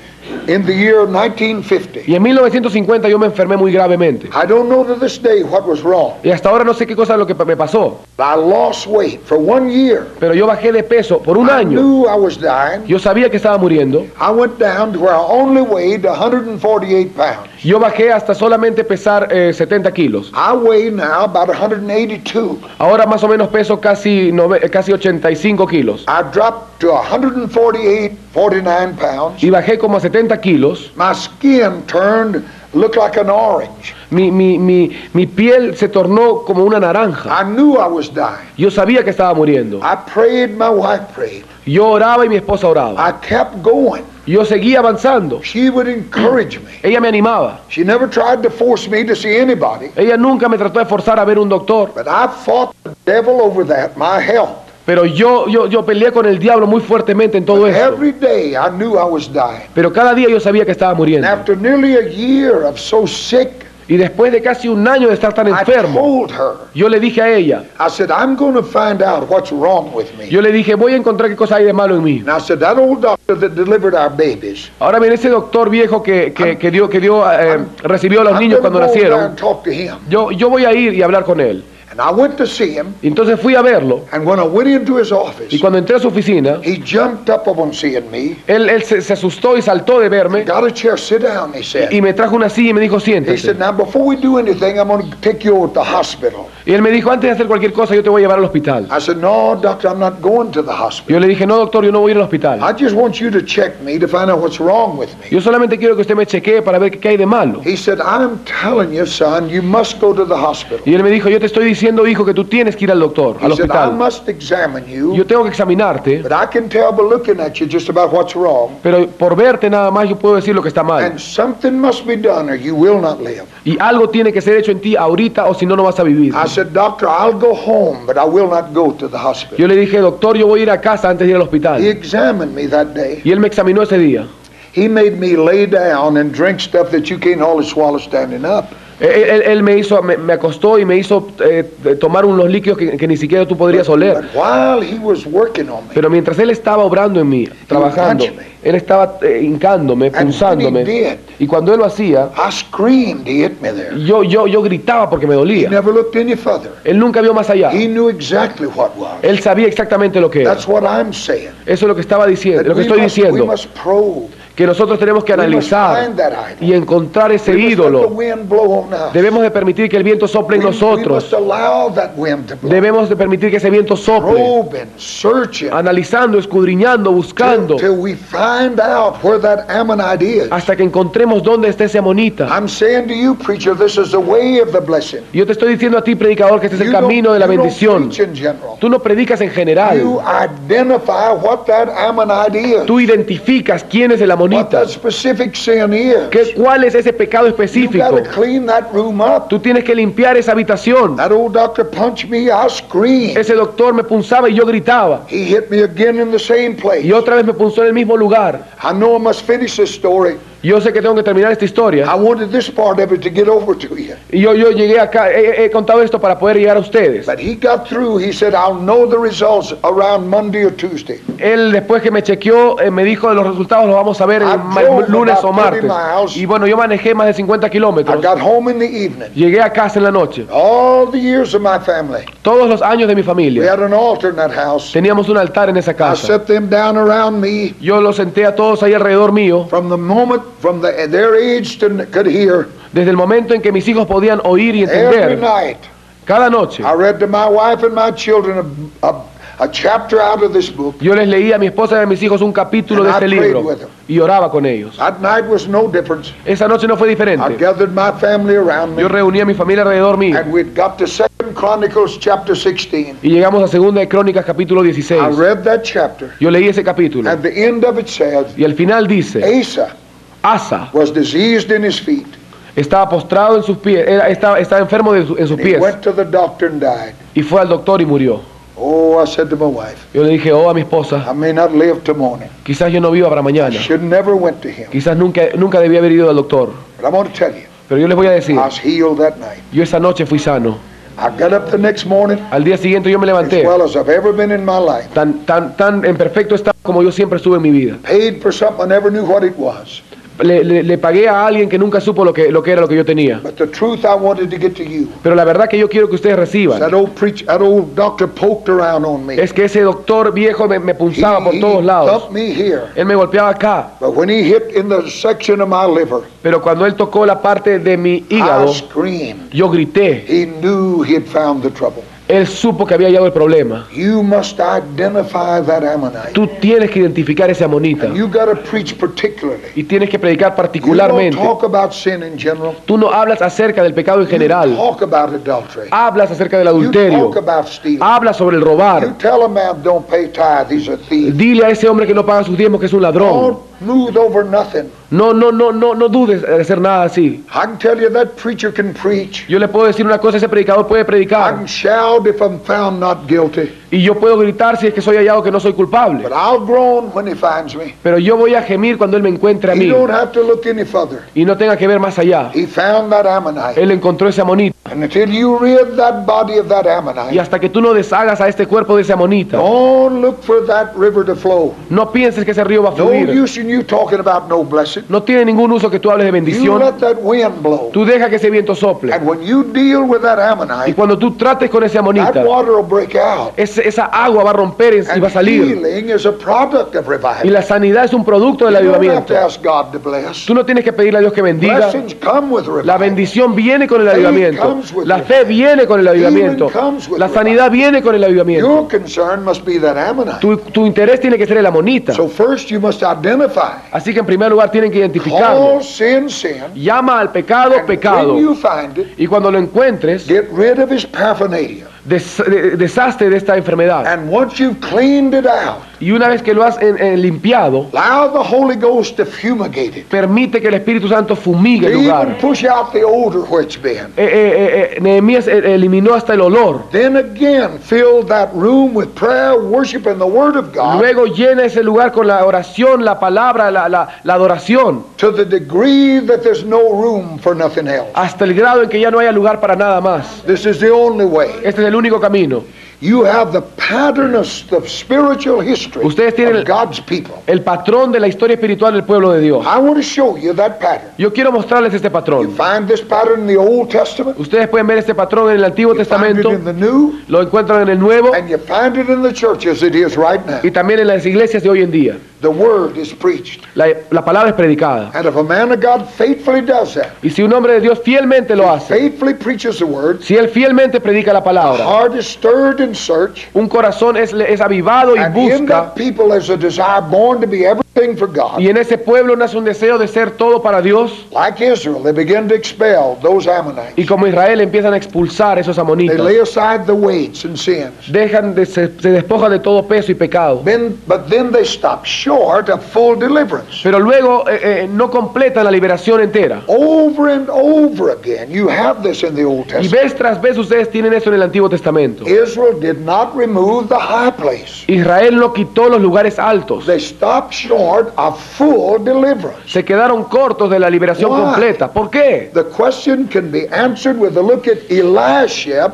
Speaker 2: in the year 1950.
Speaker 1: Y en 1950 yo me enfermé muy gravemente.
Speaker 2: I don't know to this day what was wrong.
Speaker 1: Y hasta ahora no sé qué cosa es lo que me pasó.
Speaker 2: I lost weight for 1 year.
Speaker 1: Pero yo bajé de peso por un
Speaker 2: I
Speaker 1: año.
Speaker 2: knew I was dying.
Speaker 1: Yo sabía que estaba muriendo.
Speaker 2: I went down to where I only weighed 148 pounds.
Speaker 1: Yo bajé hasta solamente pesar 70 kilos.
Speaker 2: I weigh now about 182.
Speaker 1: Ahora más o menos peso casi 85 kilos.
Speaker 2: I dropped to 148, 49 pounds.
Speaker 1: Y bajé como a 70 kilos.
Speaker 2: My skin turned, looked like an orange.
Speaker 1: Mi piel se tornó como una naranja.
Speaker 2: I knew I was dying.
Speaker 1: Yo sabía que estaba muriendo.
Speaker 2: I prayed, my wife prayed.
Speaker 1: Yo oraba y mi esposa oraba.
Speaker 2: I kept going.
Speaker 1: Yo seguía avanzando.
Speaker 2: She would encourage me.
Speaker 1: Ella me animaba.
Speaker 2: She never tried to force me to see anybody.
Speaker 1: Ella nunca me trató de forzar a ver un doctor.
Speaker 2: But I fought the devil over that, my health.
Speaker 1: Pero yo peleé con el diablo muy fuertemente en todo
Speaker 2: But
Speaker 1: esto.
Speaker 2: every day I knew I was dying.
Speaker 1: Pero cada día yo sabía que estaba
Speaker 2: And
Speaker 1: muriendo.
Speaker 2: after nearly a year of so sick,
Speaker 1: Y después de casi un año de estar tan
Speaker 2: I
Speaker 1: enfermo,
Speaker 2: told her,
Speaker 1: yo le dije a ella,
Speaker 2: I said, I'm going to find out what's wrong with me.
Speaker 1: yo le dije, voy a encontrar qué cosa hay de malo en mí.
Speaker 2: And I said, that old doctor that delivered our babies,
Speaker 1: Ahora bien, ese doctor viejo que recibió a los
Speaker 2: I'm
Speaker 1: niños
Speaker 2: going to
Speaker 1: cuando
Speaker 2: go over there
Speaker 1: nacieron,
Speaker 2: and talk to him.
Speaker 1: yo voy a ir y hablar con él.
Speaker 2: And I went to see him,
Speaker 1: Y entonces fui a verlo,
Speaker 2: and when I went into his office,
Speaker 1: y cuando entré a su oficina,
Speaker 2: he jumped up upon seeing me.
Speaker 1: él se asustó y saltó de verme,
Speaker 2: Got a chair, sit down, he said.
Speaker 1: y me trajo una silla y me dijo,
Speaker 2: He
Speaker 1: siéntate.
Speaker 2: said, now before we do anything, I'm going to take you over to the hospital.
Speaker 1: Y él me dijo, antes de hacer cualquier cosa, yo te voy a llevar al hospital.
Speaker 2: I said, no, doctor, I'm not going to the hospital.
Speaker 1: Yo le dije, no, doctor, yo no voy a ir al hospital.
Speaker 2: I just want you to check me to find out what's wrong with me.
Speaker 1: Yo solamente quiero que usted me chequee para ver qué hay de malo.
Speaker 2: He said, I'm telling you, son, you must go to the hospital.
Speaker 1: Y él me dijo, yo te estoy diciendo, hijo, que tú tienes que ir al doctor, al
Speaker 2: He said, I
Speaker 1: hospital.
Speaker 2: must examine
Speaker 1: Yo
Speaker 2: you,
Speaker 1: tengo que examinarte,
Speaker 2: but I can tell by looking at you just about what's wrong.
Speaker 1: pero por verte nada más yo puedo decir lo que está mal.
Speaker 2: And something must be done or you will not live.
Speaker 1: Y algo tiene que ser hecho en ti ahorita o si no, no vas a vivir.
Speaker 2: I said, doctor, I'll go home, but I will not go to the hospital.
Speaker 1: Yo le dije, doctor, yo voy a ir a casa antes de ir al
Speaker 2: He
Speaker 1: hospital.
Speaker 2: examined me that day.
Speaker 1: Y él me examinó ese día.
Speaker 2: He made me lay down and drink stuff that you can't hardly swallow standing up.
Speaker 1: Él me acostó y me hizo tomar unos líquidos que ni siquiera tú podrías oler.
Speaker 2: But while he was working on me,
Speaker 1: Pero mientras él estaba obrando en mí, trabajando, él estaba hincándome,
Speaker 2: and when he
Speaker 1: punzándome.
Speaker 2: did,
Speaker 1: Y cuando él lo hacía,
Speaker 2: I screamed, he hit me there.
Speaker 1: yo gritaba porque me
Speaker 2: He
Speaker 1: dolía.
Speaker 2: never looked any further.
Speaker 1: Él nunca vio más allá.
Speaker 2: He knew exactly what was.
Speaker 1: Él sabía exactamente lo que era.
Speaker 2: That's what I'm saying.
Speaker 1: Eso es lo que estaba diciendo,
Speaker 2: That
Speaker 1: lo que
Speaker 2: we
Speaker 1: estoy
Speaker 2: must
Speaker 1: diciendo.
Speaker 2: probe.
Speaker 1: Que nosotros tenemos que
Speaker 2: We must
Speaker 1: analizar
Speaker 2: find that idol.
Speaker 1: y encontrar ese
Speaker 2: We must let the
Speaker 1: ídolo.
Speaker 2: wind blow on us.
Speaker 1: Debemos de permitir que el viento sople en
Speaker 2: We must
Speaker 1: nosotros.
Speaker 2: allow that wind to blow.
Speaker 1: Debemos de permitir que ese viento sople,
Speaker 2: Probing, searching,
Speaker 1: analizando, escudriñando, buscando,
Speaker 2: till we find out where that Ammonite is.
Speaker 1: hasta que encontremos dónde está ese amonita.
Speaker 2: I'm saying to you, preacher, this is the way of the blessing.
Speaker 1: Y yo te estoy diciendo a ti, predicador, que este es el
Speaker 2: You don't-
Speaker 1: camino de la
Speaker 2: you don't
Speaker 1: bendición.
Speaker 2: preach in general.
Speaker 1: Tú no predicas en
Speaker 2: You
Speaker 1: general.
Speaker 2: identify what that Ammonite is.
Speaker 1: Tú identificas quién es el
Speaker 2: What
Speaker 1: amonita.
Speaker 2: that specific sin is.
Speaker 1: ¿Cuál es ese pecado
Speaker 2: You
Speaker 1: específico?
Speaker 2: got to clean that room up.
Speaker 1: Tú tienes que limpiar esa habitación.
Speaker 2: That old doctor punched me, I screamed.
Speaker 1: Ese doctor me punzaba y yo gritaba.
Speaker 2: He hit me again in the same place.
Speaker 1: Y otra vez me punzó en el mismo lugar.
Speaker 2: I know I must finish this story.
Speaker 1: Yo sé que tengo que terminar esta
Speaker 2: I
Speaker 1: historia.
Speaker 2: wanted this part of it to get over to you.
Speaker 1: Y yo llegué acá, he contado esto para poder llegar a ustedes.
Speaker 2: But he got through. He said, I'll know the results around Monday or Tuesday.
Speaker 1: Él después que me chequeó, me dijo de los resultados los vamos a ver el lunes o martes. Y bueno, yo manejé más de 50
Speaker 2: I
Speaker 1: kilómetros.
Speaker 2: got home in the evening.
Speaker 1: Llegué a casa en la noche.
Speaker 2: All the years of my family.
Speaker 1: Todos los años de mi
Speaker 2: We
Speaker 1: familia.
Speaker 2: had an altar in that house.
Speaker 1: Teníamos un altar en esa
Speaker 2: I
Speaker 1: casa.
Speaker 2: set them down around me
Speaker 1: Yo los senté a todos ahí alrededor mío.
Speaker 2: from the moment, from their age to could hear.
Speaker 1: Desde el momento en que mis hijos podían oír y
Speaker 2: Every
Speaker 1: entender.
Speaker 2: night,
Speaker 1: Cada noche.
Speaker 2: I read to my wife and my children a chapter out of this book.
Speaker 1: Yo les leía a mi esposa y a mis hijos un capítulo de
Speaker 2: And I
Speaker 1: este
Speaker 2: prayed
Speaker 1: libro.
Speaker 2: with them.
Speaker 1: Y oraba con ellos.
Speaker 2: That night was no difference.
Speaker 1: Esa noche no fue
Speaker 2: I
Speaker 1: diferente.
Speaker 2: gathered my family around me,
Speaker 1: Yo reuní a mi familia alrededor mío.
Speaker 2: and we'd got to 2 Chronicles chapter 16.
Speaker 1: Y llegamos a Segunda de Crónicas capítulo 16.
Speaker 2: I read that chapter,
Speaker 1: Yo leí ese capítulo.
Speaker 2: and the end of it said,
Speaker 1: Y al final dice,
Speaker 2: Asa
Speaker 1: Asa
Speaker 2: was diseased in his feet.
Speaker 1: estaba postrado en sus pies, estaba enfermo en sus
Speaker 2: And he
Speaker 1: pies.
Speaker 2: went to the doctor and died.
Speaker 1: Y fue al doctor y murió.
Speaker 2: Oh, I said to my wife,
Speaker 1: Yo le dije, oh, a mi esposa,
Speaker 2: I may not live till morning.
Speaker 1: quizás yo no viva para
Speaker 2: I
Speaker 1: mañana.
Speaker 2: should never went to him.
Speaker 1: Quizás nunca debía haber ido al doctor.
Speaker 2: But I want to tell you,
Speaker 1: Pero yo les voy a decir,
Speaker 2: I was healed that night.
Speaker 1: yo esa noche fui sano.
Speaker 2: I got up the next morning
Speaker 1: Al día siguiente yo me
Speaker 2: as
Speaker 1: levanté.
Speaker 2: well as I've ever been in my life.
Speaker 1: Tan en perfecto estado como yo siempre estuve en mi vida.
Speaker 2: Paid for something I never knew what it was.
Speaker 1: Le pagué a alguien que nunca supo lo que era lo que yo tenía.
Speaker 2: But the truth I wanted to get to you.
Speaker 1: Pero la verdad que yo quiero que ustedes reciban
Speaker 2: That old doctor poked around on me.
Speaker 1: es que ese doctor viejo me punzaba por todos lados.
Speaker 2: thumped me here.
Speaker 1: Él me golpeaba acá.
Speaker 2: But when he hit in the section of my liver,
Speaker 1: Pero cuando él tocó la parte de mi hígado,
Speaker 2: I screamed.
Speaker 1: yo grité.
Speaker 2: He knew he had found the trouble.
Speaker 1: Él supo que había hallado el problema.
Speaker 2: You must identify that Ammonite.
Speaker 1: Tú tienes que identificar ese amonita.
Speaker 2: And you got to preach particularly.
Speaker 1: Y tienes que predicar
Speaker 2: You don't
Speaker 1: particularmente.
Speaker 2: talk about sin in general.
Speaker 1: Tú no hablas acerca del pecado en
Speaker 2: You
Speaker 1: general.
Speaker 2: talk about adultery.
Speaker 1: Hablas acerca del
Speaker 2: You
Speaker 1: adulterio.
Speaker 2: talk about stealing.
Speaker 1: Hablas sobre el
Speaker 2: You
Speaker 1: robar.
Speaker 2: tell a man don't pay tithe, he's a thief.
Speaker 1: Dile a ese hombre que no paga sus diezmos que es un ladrón.
Speaker 2: Don't move over nothing.
Speaker 1: No dudes de hacer nada así.
Speaker 2: I can tell you that preacher can preach.
Speaker 1: Yo le puedo decir una cosa, ese predicador puede
Speaker 2: I
Speaker 1: predicar.
Speaker 2: can shout if I'm found not guilty.
Speaker 1: Y yo puedo gritar si es que soy hallado que no soy culpable.
Speaker 2: But I'll groan when he finds me.
Speaker 1: Pero yo voy a gemir cuando Él me encuentre a
Speaker 2: He
Speaker 1: mí.
Speaker 2: don't have to look any further.
Speaker 1: Y no tenga que ver más allá.
Speaker 2: He found that Ammonite.
Speaker 1: Él encontró ese amonita.
Speaker 2: And until you rid that body of that
Speaker 1: Y
Speaker 2: Ammonite,
Speaker 1: hasta que tú no deshagas a este cuerpo de ese amonita,
Speaker 2: don't look for that river to flow.
Speaker 1: no pienses que ese río va a
Speaker 2: No
Speaker 1: fluir.
Speaker 2: use in you talking about no blessing.
Speaker 1: No tiene ningún uso que tú hables de
Speaker 2: You
Speaker 1: bendición.
Speaker 2: let that wind blow.
Speaker 1: Tú deja que ese viento sople.
Speaker 2: And when you deal with that
Speaker 1: Y
Speaker 2: Ammonite,
Speaker 1: cuando tú trates con ese
Speaker 2: that
Speaker 1: amonita,
Speaker 2: water will break out.
Speaker 1: esa agua va a romper y va a
Speaker 2: And
Speaker 1: salir.
Speaker 2: healing is a product of
Speaker 1: Y
Speaker 2: revival.
Speaker 1: la sanidad es un producto del
Speaker 2: You don't have to
Speaker 1: avivamiento.
Speaker 2: ask God to bless.
Speaker 1: Tú no tienes que pedirle a Dios que bendiga.
Speaker 2: Blessings come with
Speaker 1: La
Speaker 2: revival.
Speaker 1: bendición viene con el avivamiento. La fe viene con el avivamiento. La sanidad viene con el avivamiento.
Speaker 2: Your concern must be that Ammonite.
Speaker 1: Tu interés tiene que ser el amonita.
Speaker 2: So first you must identify.
Speaker 1: Así que en primer lugar tienen que identificarlo.
Speaker 2: Call sin sin.
Speaker 1: Llama al pecado,
Speaker 2: And
Speaker 1: pecado.
Speaker 2: when you find it,
Speaker 1: Y cuando lo encuentres,
Speaker 2: get rid of his paraphernalia.
Speaker 1: deshazte de esta enfermedad.
Speaker 2: And once you've cleaned it out,
Speaker 1: Y una vez que lo has limpiado,
Speaker 2: allow the Holy Ghost to fumigate it.
Speaker 1: permite que el Espíritu Santo fumigue el
Speaker 2: Even
Speaker 1: lugar.
Speaker 2: push out the odor where it's been.
Speaker 1: Nehemías eliminó hasta el olor.
Speaker 2: Then again, fill that room with prayer, worship, and the Word of God
Speaker 1: Luego llena ese lugar con la oración, la palabra, la adoración,
Speaker 2: to the degree that there's no room for nothing else.
Speaker 1: hasta el grado en que ya no haya lugar para nada más.
Speaker 2: This is the only way.
Speaker 1: Este es el único camino.
Speaker 2: You have the pattern of spiritual history
Speaker 1: Ustedes tienen
Speaker 2: of God's people.
Speaker 1: el patrón de la historia espiritual del pueblo de Dios.
Speaker 2: I want to show you that pattern.
Speaker 1: Yo quiero mostrarles este
Speaker 2: You
Speaker 1: patrón.
Speaker 2: find this pattern in the Old Testament,
Speaker 1: Ustedes pueden ver este patrón en el Antiguo
Speaker 2: you find it
Speaker 1: Testamento,
Speaker 2: in the New,
Speaker 1: lo encuentran en el Nuevo
Speaker 2: and you find it in the church as it is right now.
Speaker 1: y también en las iglesias de hoy en día.
Speaker 2: The Word is preached.
Speaker 1: La palabra es predicada.
Speaker 2: And if a man of God faithfully does that,
Speaker 1: Y si un hombre de Dios fielmente lo hace,
Speaker 2: faithfully preaches the Word,
Speaker 1: si él fielmente predica la
Speaker 2: the
Speaker 1: palabra,
Speaker 2: heart is stirred in search,
Speaker 1: un corazón es avivado y
Speaker 2: and in
Speaker 1: busca,
Speaker 2: that people there's a desire born to be everything for God.
Speaker 1: y en ese pueblo nace un deseo de ser todo para Dios,
Speaker 2: Like Israel, they begin to expel those Ammonites.
Speaker 1: y como Israel empiezan a expulsar esos
Speaker 2: They
Speaker 1: amonitas,
Speaker 2: lay aside the weights and sins.
Speaker 1: se despojan de todo peso y pecado,
Speaker 2: But then they stop short of full deliverance.
Speaker 1: pero luego no completan la liberación entera.
Speaker 2: Over and over again, you have this in the Old
Speaker 1: Y
Speaker 2: Testament.
Speaker 1: vez tras vez ustedes tienen eso en el Antiguo Testamento.
Speaker 2: Israel did not remove the high place.
Speaker 1: Israel no quitó los lugares altos.
Speaker 2: They stopped short of full deliverance.
Speaker 1: Se quedaron cortos de la liberación
Speaker 2: Why?
Speaker 1: completa. ¿Por qué?
Speaker 2: The question can be answered with a look at Eliashib,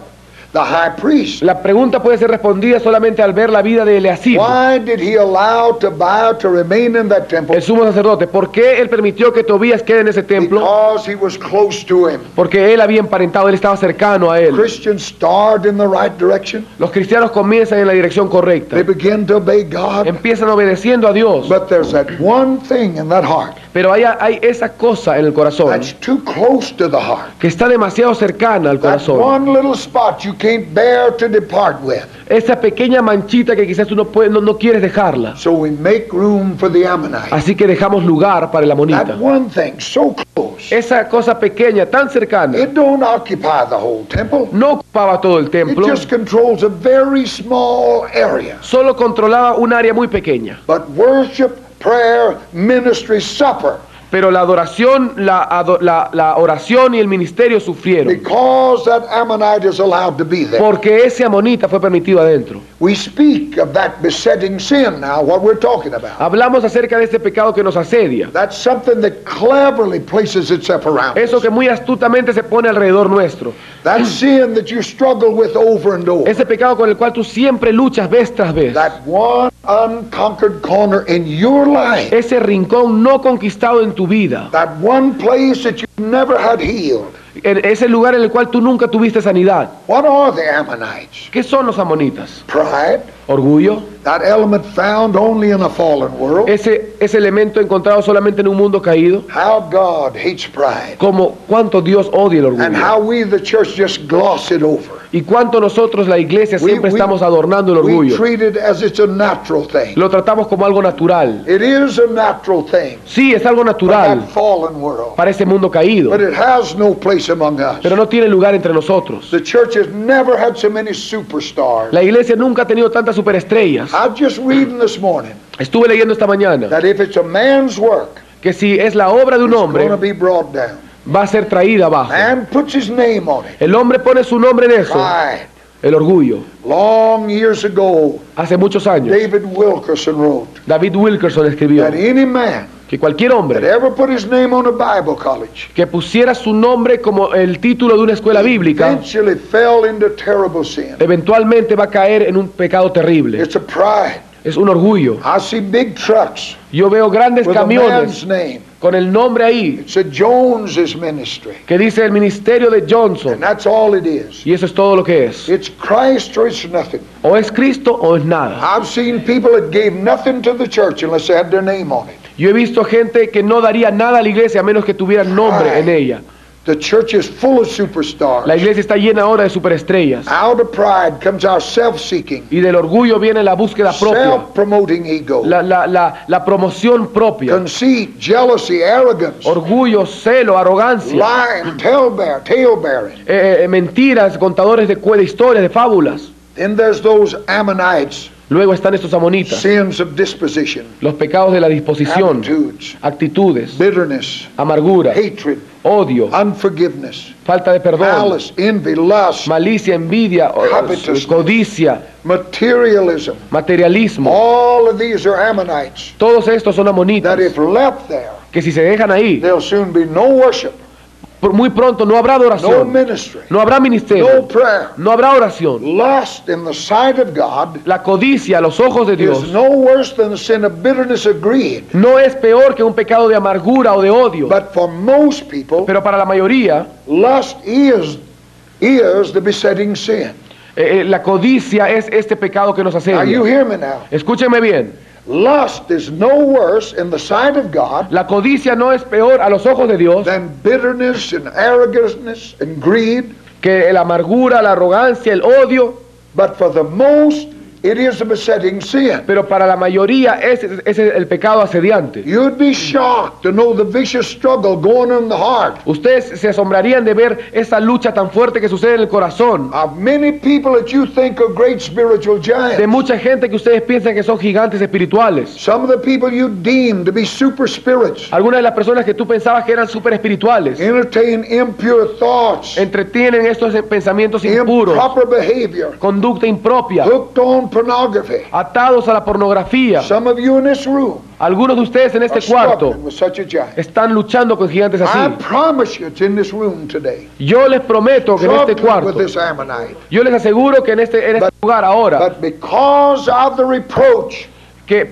Speaker 2: the high priest.
Speaker 1: La pregunta puede ser respondida solamente al ver la vida de Eleazib,
Speaker 2: Why did he allow Tobiah to remain in that temple?
Speaker 1: el sumo sacerdote. ¿Por qué él permitió que Tobías quede en ese templo?
Speaker 2: Because he was close to him.
Speaker 1: Porque él había emparentado, él estaba cercano a él.
Speaker 2: Christians start in the right direction.
Speaker 1: Los cristianos comienzan en la dirección correcta.
Speaker 2: They begin to obey God.
Speaker 1: Empiezan obedeciendo a Dios.
Speaker 2: But there's that one thing in that heart
Speaker 1: Pero hay esa cosa en el corazón
Speaker 2: that's too close to the heart.
Speaker 1: que está demasiado cercana al
Speaker 2: That
Speaker 1: corazón.
Speaker 2: one little spot you can't bear to depart with.
Speaker 1: Esa pequeña manchita que quizás tú no quieres dejarla.
Speaker 2: So we make room for the Ammonite.
Speaker 1: Así que dejamos lugar para el amonita.
Speaker 2: That one thing so close.
Speaker 1: Esa cosa pequeña, tan cercana,
Speaker 2: It don't occupy the whole temple.
Speaker 1: no ocupaba todo el
Speaker 2: It
Speaker 1: templo,
Speaker 2: just controls a very small area.
Speaker 1: solo controlaba un área muy pequeña.
Speaker 2: But worship, prayer, ministry, supper,
Speaker 1: Pero la adoración, la oración y el ministerio sufrieron.
Speaker 2: because that Ammonite is allowed to be there.
Speaker 1: Porque ese amonita fue permitido adentro.
Speaker 2: We speak of that besetting sin now, what we're talking about.
Speaker 1: Hablamos acerca de este pecado que nos asedia.
Speaker 2: That's something that cleverly places itself around
Speaker 1: Eso
Speaker 2: us.
Speaker 1: que muy astutamente se pone alrededor nuestro.
Speaker 2: That sin that you struggle with over and over.
Speaker 1: Ese pecado con el cual tú siempre luchas vez tras vez.
Speaker 2: That one unconquered corner in your life.
Speaker 1: Ese rincón no conquistado en tu vida.
Speaker 2: That one place that you never had healed.
Speaker 1: Ese lugar en el cual tú nunca tuviste sanidad.
Speaker 2: What are the Ammonites?
Speaker 1: ¿Qué son los amonitas?
Speaker 2: Pride.
Speaker 1: Orgullo.
Speaker 2: That element found only in a fallen world.
Speaker 1: Ese elemento encontrado solamente en un mundo caído.
Speaker 2: How God hates pride.
Speaker 1: Como cuánto Dios odia el
Speaker 2: And
Speaker 1: orgullo.
Speaker 2: how we, the church, just gloss it over.
Speaker 1: Y cuánto nosotros, la iglesia, siempre estamos adornando el
Speaker 2: We
Speaker 1: orgullo.
Speaker 2: treat it as it's a natural thing.
Speaker 1: Lo tratamos como algo natural.
Speaker 2: It is a natural thing
Speaker 1: Sí, es algo
Speaker 2: for
Speaker 1: natural
Speaker 2: that fallen world.
Speaker 1: para ese mundo caído.
Speaker 2: But it has no place among us.
Speaker 1: Pero no tiene lugar entre nosotros.
Speaker 2: The church has never had so many superstars.
Speaker 1: La iglesia nunca ha tenido tantas superestrellas.
Speaker 2: I'm just reading this morning
Speaker 1: Estuve leyendo esta mañana
Speaker 2: that if it's a man's work,
Speaker 1: que si es la obra de un
Speaker 2: it's going to
Speaker 1: hombre,
Speaker 2: be brought down.
Speaker 1: va a ser traída abajo.
Speaker 2: Man puts his name on it.
Speaker 1: El hombre pone su nombre en eso.
Speaker 2: Pride.
Speaker 1: El orgullo.
Speaker 2: Long years ago,
Speaker 1: Hace muchos años,
Speaker 2: David Wilkerson wrote
Speaker 1: David Wilkerson escribió
Speaker 2: that any man
Speaker 1: que cualquier
Speaker 2: that
Speaker 1: hombre
Speaker 2: ever put his name on a Bible college
Speaker 1: que pusiera su nombre como el título de una escuela bíblica,
Speaker 2: eventually fell into terrible sin.
Speaker 1: eventualmente va a caer en un pecado terrible.
Speaker 2: It's a pride.
Speaker 1: Es un orgullo.
Speaker 2: I see big trucks
Speaker 1: Yo veo grandes
Speaker 2: with a man's
Speaker 1: camiones
Speaker 2: name.
Speaker 1: con el nombre ahí
Speaker 2: It's a Jones's ministry.
Speaker 1: que dice el ministerio de Johnson,
Speaker 2: And that's all it is.
Speaker 1: y eso es todo lo que es.
Speaker 2: It's Christ or it's nothing.
Speaker 1: O es Cristo o es nada.
Speaker 2: I've seen people that gave nothing to the church unless they had their name on it.
Speaker 1: Yo he visto gente que no daría nada a la iglesia a menos que tuviera nombre en ella.
Speaker 2: The church is full of superstars.
Speaker 1: La iglesia está llena ahora de superestrellas.
Speaker 2: Out of pride comes our self-seeking,
Speaker 1: Y del orgullo viene la búsqueda propia,
Speaker 2: self-promoting ego,
Speaker 1: la promoción propia.
Speaker 2: conceit, jealousy, arrogance,
Speaker 1: Orgullo, celo, arrogancia,
Speaker 2: lying, tale-bearing.
Speaker 1: mentiras, contadores de historias, de fábulas.
Speaker 2: Then there's those Ammonites,
Speaker 1: Luego están estos amonitas,
Speaker 2: sins of disposition,
Speaker 1: los pecados de la disposición,
Speaker 2: attitudes,
Speaker 1: actitudes,
Speaker 2: bitterness,
Speaker 1: amargura,
Speaker 2: hatred,
Speaker 1: odio,
Speaker 2: unforgiveness,
Speaker 1: falta de perdón,
Speaker 2: malice, envy, lust,
Speaker 1: malicia, envidia,
Speaker 2: covetousness,
Speaker 1: codicia,
Speaker 2: materialism.
Speaker 1: materialismo.
Speaker 2: All of these are Ammonites
Speaker 1: Todos estos son amonitas
Speaker 2: that if left there,
Speaker 1: que si se dejan ahí,
Speaker 2: there'll soon be no worship,
Speaker 1: muy pronto no habrá
Speaker 2: no
Speaker 1: adoración,
Speaker 2: ministry,
Speaker 1: no habrá
Speaker 2: no
Speaker 1: ministerio,
Speaker 2: prayer.
Speaker 1: no habrá oración.
Speaker 2: Lust in the sight of God
Speaker 1: La codicia a los ojos de
Speaker 2: is
Speaker 1: Dios
Speaker 2: no worse than the sin of bitterness or greed.
Speaker 1: no es peor que un pecado de amargura o de odio,
Speaker 2: But for most people,
Speaker 1: pero para la mayoría
Speaker 2: lust is the besetting sin.
Speaker 1: la codicia es este pecado que nos
Speaker 2: Now you
Speaker 1: asedia.
Speaker 2: hear me now.
Speaker 1: Escúcheme bien,
Speaker 2: Lust is no worse in the sight of God
Speaker 1: la codicia no es peor a los ojos de Dios
Speaker 2: than bitterness and arrogance and greed.
Speaker 1: que la amargura, la arrogancia, el odio,
Speaker 2: But for the most, it is a besetting sin.
Speaker 1: pero para la mayoría es el pecado asediante.
Speaker 2: You'd be shocked to know the vicious struggle going on in the heart
Speaker 1: Ustedes se asombrarían de ver esa lucha tan fuerte que sucede en el corazón
Speaker 2: of many people that you think are great spiritual
Speaker 1: de
Speaker 2: giants.
Speaker 1: mucha gente que ustedes piensan que son gigantes espirituales.
Speaker 2: Some of the people you deem to be super spirits
Speaker 1: Algunas de las personas que tú pensabas que eran súper espirituales
Speaker 2: entertain impure thoughts,
Speaker 1: entretienen estos pensamientos impuros,
Speaker 2: improper behavior,
Speaker 1: conducta impropia,
Speaker 2: hooked on pornography.
Speaker 1: atados a la pornografía.
Speaker 2: Some of you in this room
Speaker 1: Algunos de ustedes en
Speaker 2: are
Speaker 1: este cuarto
Speaker 2: struggling with such a giant.
Speaker 1: están luchando con gigantes
Speaker 2: I
Speaker 1: así.
Speaker 2: promise you it's in this room today.
Speaker 1: Yo les prometo que en este
Speaker 2: Struggling
Speaker 1: cuarto,
Speaker 2: with this Ammonite.
Speaker 1: yo les aseguro que en este lugar ahora,
Speaker 2: But because of the reproach,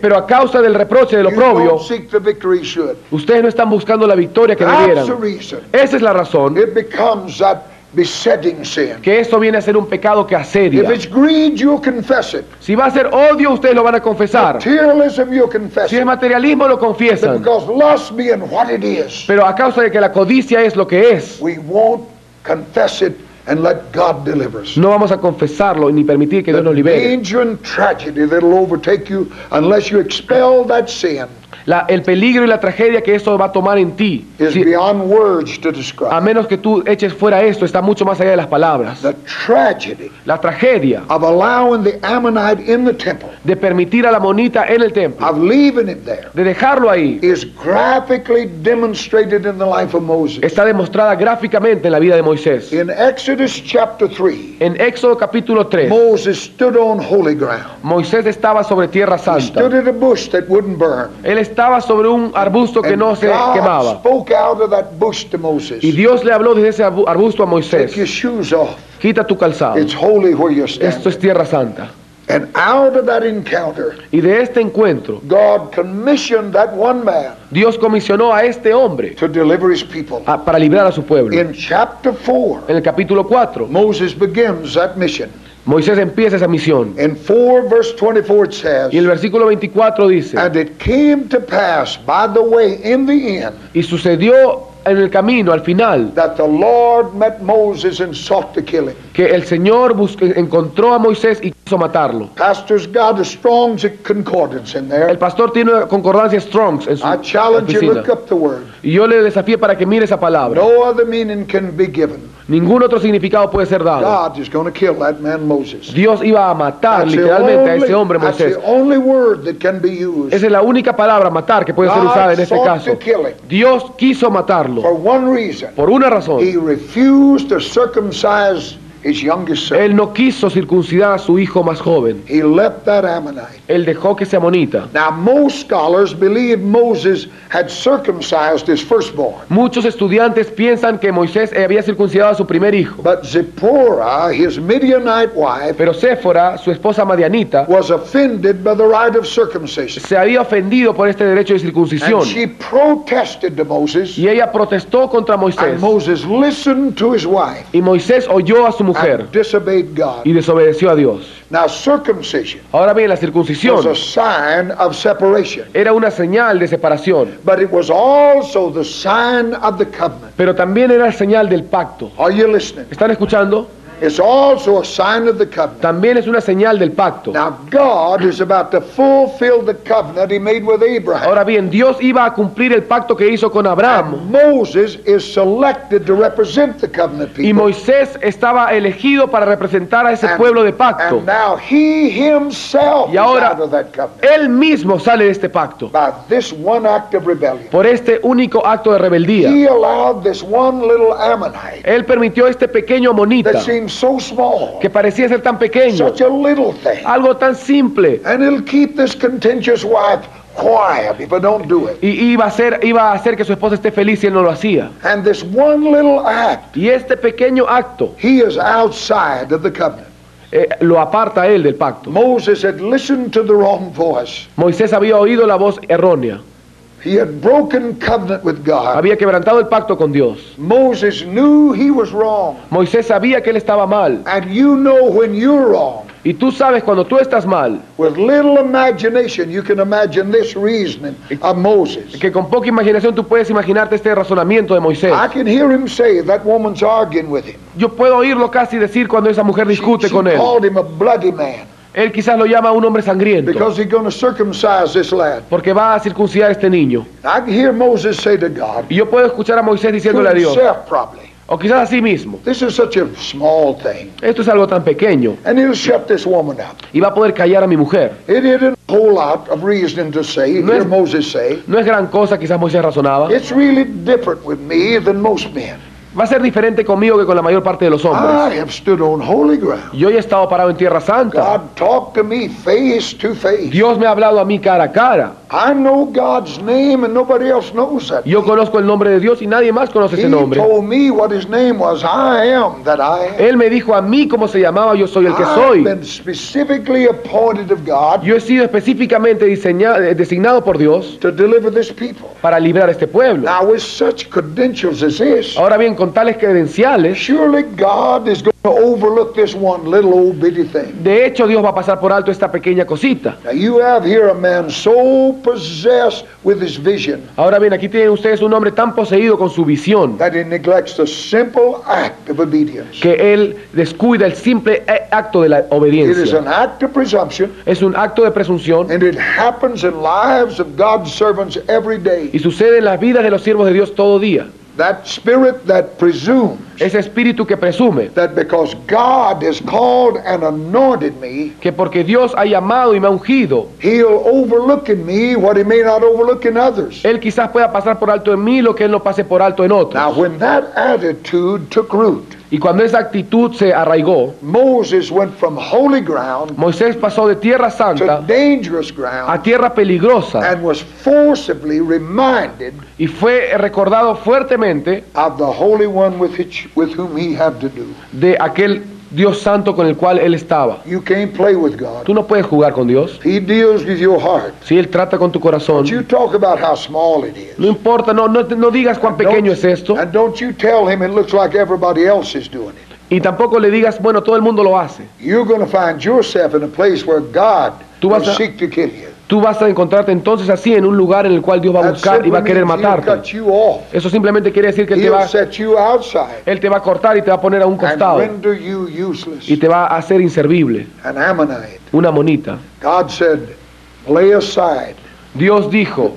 Speaker 1: pero a causa del reproche, del
Speaker 2: you
Speaker 1: oprobio,
Speaker 2: don't seek the victory you should.
Speaker 1: ustedes no están buscando la victoria que
Speaker 2: That's the
Speaker 1: debieran.
Speaker 2: reason
Speaker 1: Esa es la razón
Speaker 2: it becomes that besetting sin.
Speaker 1: que esto viene a ser un pecado que
Speaker 2: If
Speaker 1: asedia.
Speaker 2: it's greed, you'll confess it.
Speaker 1: Si va a ser odio, ustedes lo van a confesar.
Speaker 2: Materialism, you'll confess
Speaker 1: Si es
Speaker 2: it.
Speaker 1: materialismo, lo
Speaker 2: But
Speaker 1: confiesan.
Speaker 2: because lust being what it is,
Speaker 1: Pero a causa de que la codicia es lo que es,
Speaker 2: we won't confess it and let God deliver us.
Speaker 1: no vamos a confesarlo ni permitir que
Speaker 2: The
Speaker 1: Dios nos libere.
Speaker 2: danger and tragedy that'll overtake you unless you expel that sin
Speaker 1: El peligro y la tragedia que esto va a tomar en ti,
Speaker 2: is
Speaker 1: si-
Speaker 2: beyond words to
Speaker 1: a
Speaker 2: describe.
Speaker 1: menos que tú eches fuera esto, está mucho más allá de las palabras.
Speaker 2: The tragedy
Speaker 1: La tragedia
Speaker 2: of allowing the Ammonite in the temple,
Speaker 1: de permitir a la monita en el templo,
Speaker 2: of leaving it there,
Speaker 1: de dejarlo ahí,
Speaker 2: is graphically demonstrated in the life of Moses.
Speaker 1: está demostrada gráficamente en la vida de Moisés.
Speaker 2: In Exodus chapter 3,
Speaker 1: En Éxodo capítulo 3,
Speaker 2: Moses stood on holy ground.
Speaker 1: Moisés estaba sobre tierra
Speaker 2: He
Speaker 1: santa.
Speaker 2: stood at a bush that wouldn't burn.
Speaker 1: Él estaba sobre un arbusto que
Speaker 2: And
Speaker 1: no se
Speaker 2: God
Speaker 1: quemaba.
Speaker 2: spoke out of that bush to Moses.
Speaker 1: Y Dios le habló desde ese arbusto a Moisés:
Speaker 2: Take your shoes off.
Speaker 1: quita tu calzado,
Speaker 2: It's holy where you're
Speaker 1: esto
Speaker 2: standing.
Speaker 1: es tierra santa.
Speaker 2: And out of that encounter,
Speaker 1: Y de este encuentro,
Speaker 2: God commissioned that one man
Speaker 1: Dios comisionó a este hombre
Speaker 2: to deliver his people.
Speaker 1: para librar a su pueblo.
Speaker 2: In chapter 4,
Speaker 1: En el capítulo 4,
Speaker 2: Moses begins that mission.
Speaker 1: Moisés empieza esa misión.
Speaker 2: In 4 verse 24 it says,
Speaker 1: Y el versículo 24 dice:
Speaker 2: and it came to pass by the way in the end
Speaker 1: y sucedió en el camino, al final,
Speaker 2: that the Lord met Moses and sought to kill him.
Speaker 1: que el Señor encontró a Moisés y quiso matarlo.
Speaker 2: Pastor's got a Strong's concordance in there.
Speaker 1: El pastor tiene una concordancia Strongs en su
Speaker 2: I challenge you to
Speaker 1: oficina.
Speaker 2: look up the word.
Speaker 1: Y yo le desafío para que mire esa palabra.
Speaker 2: No other meaning can be given.
Speaker 1: Ningún otro significado puede ser dado.
Speaker 2: God is going to kill that man Moses.
Speaker 1: Dios iba a matar
Speaker 2: That's the
Speaker 1: literalmente a ese
Speaker 2: only-
Speaker 1: hombre
Speaker 2: that's
Speaker 1: Moisés.
Speaker 2: the only word that can be used.
Speaker 1: Esa es la única palabra, matar, que puede ser usada en
Speaker 2: God
Speaker 1: este
Speaker 2: sought
Speaker 1: caso.
Speaker 2: to kill him
Speaker 1: Dios quiso matarlo
Speaker 2: for one reason.
Speaker 1: por una razón.
Speaker 2: He refused to circumcise his youngest son.
Speaker 1: Él no quiso circuncidar a su hijo más joven.
Speaker 2: He left that Ammonite.
Speaker 1: Él dejó que ese amonita.
Speaker 2: Now, most scholars believe Moses had circumcised his firstborn.
Speaker 1: Muchos estudiantes piensan que Moisés había circuncidado a su primer hijo.
Speaker 2: But Zipporah, his Midianite wife,
Speaker 1: Pero Séfora, su esposa madianita,
Speaker 2: was offended by the rite of circumcision.
Speaker 1: se había ofendido por este derecho de circuncisión.
Speaker 2: And she protested to Moses,
Speaker 1: Y ella protestó contra Moisés.
Speaker 2: and Moses listened to his wife
Speaker 1: Y Moisés oyó a su mujer
Speaker 2: and disobeyed God.
Speaker 1: y desobedeció a Dios.
Speaker 2: Now, circumcision
Speaker 1: Ahora bien, la
Speaker 2: was a
Speaker 1: circuncisión
Speaker 2: sign of separation,
Speaker 1: era una señal de separación,
Speaker 2: but it was also the sign of the covenant.
Speaker 1: pero también era señal del pacto.
Speaker 2: Are you listening?
Speaker 1: ¿Están escuchando?
Speaker 2: It's also a sign of the covenant.
Speaker 1: También es una señal del pacto.
Speaker 2: Now, God is about to fulfill the covenant he made with Abraham.
Speaker 1: Ahora bien, Dios iba a cumplir el pacto que hizo con Abraham.
Speaker 2: And Moses is selected to represent the covenant
Speaker 1: Y
Speaker 2: people.
Speaker 1: Moisés estaba elegido para representar a ese pueblo de pacto.
Speaker 2: And now he himself
Speaker 1: Y ahora
Speaker 2: is out of that covenant
Speaker 1: él mismo sale de este pacto
Speaker 2: by this one act of rebellion.
Speaker 1: por este único acto de rebeldía.
Speaker 2: He allowed this one little Ammonite
Speaker 1: Él permitió a este pequeño amonita
Speaker 2: that seems so small,
Speaker 1: que parecía ser tan pequeño,
Speaker 2: such a little thing,
Speaker 1: algo tan simple,
Speaker 2: and it'll keep this contentious wife quiet if I don't do it.
Speaker 1: y iba a hacer que su esposa esté feliz si él no lo hacía.
Speaker 2: And this one little act,
Speaker 1: Y este pequeño acto
Speaker 2: he is outside of the covenant.
Speaker 1: lo aparta a él del pacto.
Speaker 2: Moses had listened to the wrong voice.
Speaker 1: Moisés había oído la voz errónea,
Speaker 2: He had broken covenant with God.
Speaker 1: había quebrantado el pacto con Dios.
Speaker 2: Moses knew he was wrong.
Speaker 1: Moisés sabía que él estaba mal.
Speaker 2: And you know when you're wrong.
Speaker 1: Y tú sabes cuando tú estás mal,
Speaker 2: With little imagination, you can imagine this reasoning of Moses.
Speaker 1: que con poca imaginación tú puedes imaginarte este razonamiento de Moisés.
Speaker 2: I can hear him say that woman's arguing with him.
Speaker 1: Yo puedo oírlo casi decir cuando esa mujer discute
Speaker 2: She
Speaker 1: con él.
Speaker 2: called him a bloody man
Speaker 1: Él quizás lo llama un hombre sangriento,
Speaker 2: because he's going to circumcise this lad.
Speaker 1: porque va a circuncidar a este niño.
Speaker 2: I can hear Moses say to God,
Speaker 1: Y yo puedo escuchar a Moisés
Speaker 2: to
Speaker 1: diciéndole a Dios,
Speaker 2: himself probably,
Speaker 1: o quizás a sí mismo,
Speaker 2: this is such a small thing.
Speaker 1: esto es algo tan pequeño,
Speaker 2: And he'll shut this woman up.
Speaker 1: y va a poder callar a mi mujer.
Speaker 2: It isn't a whole lot of reasoning to say,
Speaker 1: No
Speaker 2: hear
Speaker 1: es-
Speaker 2: Moses say.
Speaker 1: No es gran cosa, quizás Moisés razonaba.
Speaker 2: It's really different with me than most men.
Speaker 1: Va a ser diferente conmigo que con la mayor parte de los hombres.
Speaker 2: I have stood on holy ground.
Speaker 1: Yo ya he estado parado en tierra santa.
Speaker 2: God talked to me face to face.
Speaker 1: Dios me ha hablado a mí cara a cara.
Speaker 2: I know God's name and nobody else knows that.
Speaker 1: Yo conozco el nombre de Dios y nadie más conoce
Speaker 2: He
Speaker 1: ese nombre.
Speaker 2: told me what his name was. I am that I am.
Speaker 1: Él me dijo a mí cómo se llamaba, yo soy el que
Speaker 2: I've
Speaker 1: soy.
Speaker 2: been specifically appointed of God
Speaker 1: Yo he sido específicamente designado por Dios
Speaker 2: to deliver this people.
Speaker 1: para librar a este pueblo.
Speaker 2: Now, with such credentials as this,
Speaker 1: Ahora bien, con tales credenciales,
Speaker 2: surely God is going to overlook this one little old bitty thing.
Speaker 1: de hecho Dios va a pasar por alto esta pequeña cosita.
Speaker 2: Now, you have here a man so possessed with his vision
Speaker 1: Ahora bien, aquí tienen ustedes un hombre tan poseído con su visión
Speaker 2: that he neglects the simple act of obedience.
Speaker 1: que él descuida el simple acto de la
Speaker 2: It is
Speaker 1: obediencia.
Speaker 2: an act of presumption,
Speaker 1: Es un acto de presunción
Speaker 2: and it happens in lives of God's servants every day.
Speaker 1: y sucede en las vidas de los siervos de Dios todo día.
Speaker 2: That spirit that presumes
Speaker 1: Ese espíritu que presume
Speaker 2: that because God has called and anointed me,
Speaker 1: que porque Dios ha llamado y me ha ungido,
Speaker 2: He'll overlook in me what He may not overlook in others.
Speaker 1: Él quizás pueda pasar por alto en mí lo que Él no pase por alto en
Speaker 2: Now,
Speaker 1: otros.
Speaker 2: when that attitude took root,
Speaker 1: Y cuando esa actitud se arraigó,
Speaker 2: Moses went from holy ground
Speaker 1: Moisés pasó de tierra
Speaker 2: to
Speaker 1: santa
Speaker 2: dangerous
Speaker 1: a
Speaker 2: ground
Speaker 1: tierra peligrosa
Speaker 2: and was forcibly reminded
Speaker 1: y fue recordado fuertemente
Speaker 2: of the Holy One with whom he had to do.
Speaker 1: de aquel Dios santo con el cual Él estaba.
Speaker 2: You can't play with God.
Speaker 1: Tú no puedes jugar con Dios.
Speaker 2: He deals with your heart.
Speaker 1: Si Él trata con tu corazón,
Speaker 2: But you talk about how small it is.
Speaker 1: no importa, no digas cuán pequeño es esto
Speaker 2: And don't you tell him it looks like everybody else is doing it.
Speaker 1: y tampoco le digas, bueno, todo el mundo lo hace.
Speaker 2: You're going to find yourself in a place where God
Speaker 1: Tú
Speaker 2: will
Speaker 1: vas a-
Speaker 2: seek to kill you.
Speaker 1: Tú vas a encontrarte entonces así en un lugar en el cual Dios va a
Speaker 2: That
Speaker 1: buscar y va a
Speaker 2: simply
Speaker 1: querer
Speaker 2: means he'll
Speaker 1: matarte.
Speaker 2: cut you off.
Speaker 1: Eso simplemente quiere decir que
Speaker 2: He'll set you outside
Speaker 1: Él te va a cortar y te va a poner a un
Speaker 2: and
Speaker 1: costado
Speaker 2: render you useless.
Speaker 1: y te va a hacer inservible,
Speaker 2: An Ammonite.
Speaker 1: una monita.
Speaker 2: God said, lay aside
Speaker 1: Dios dijo,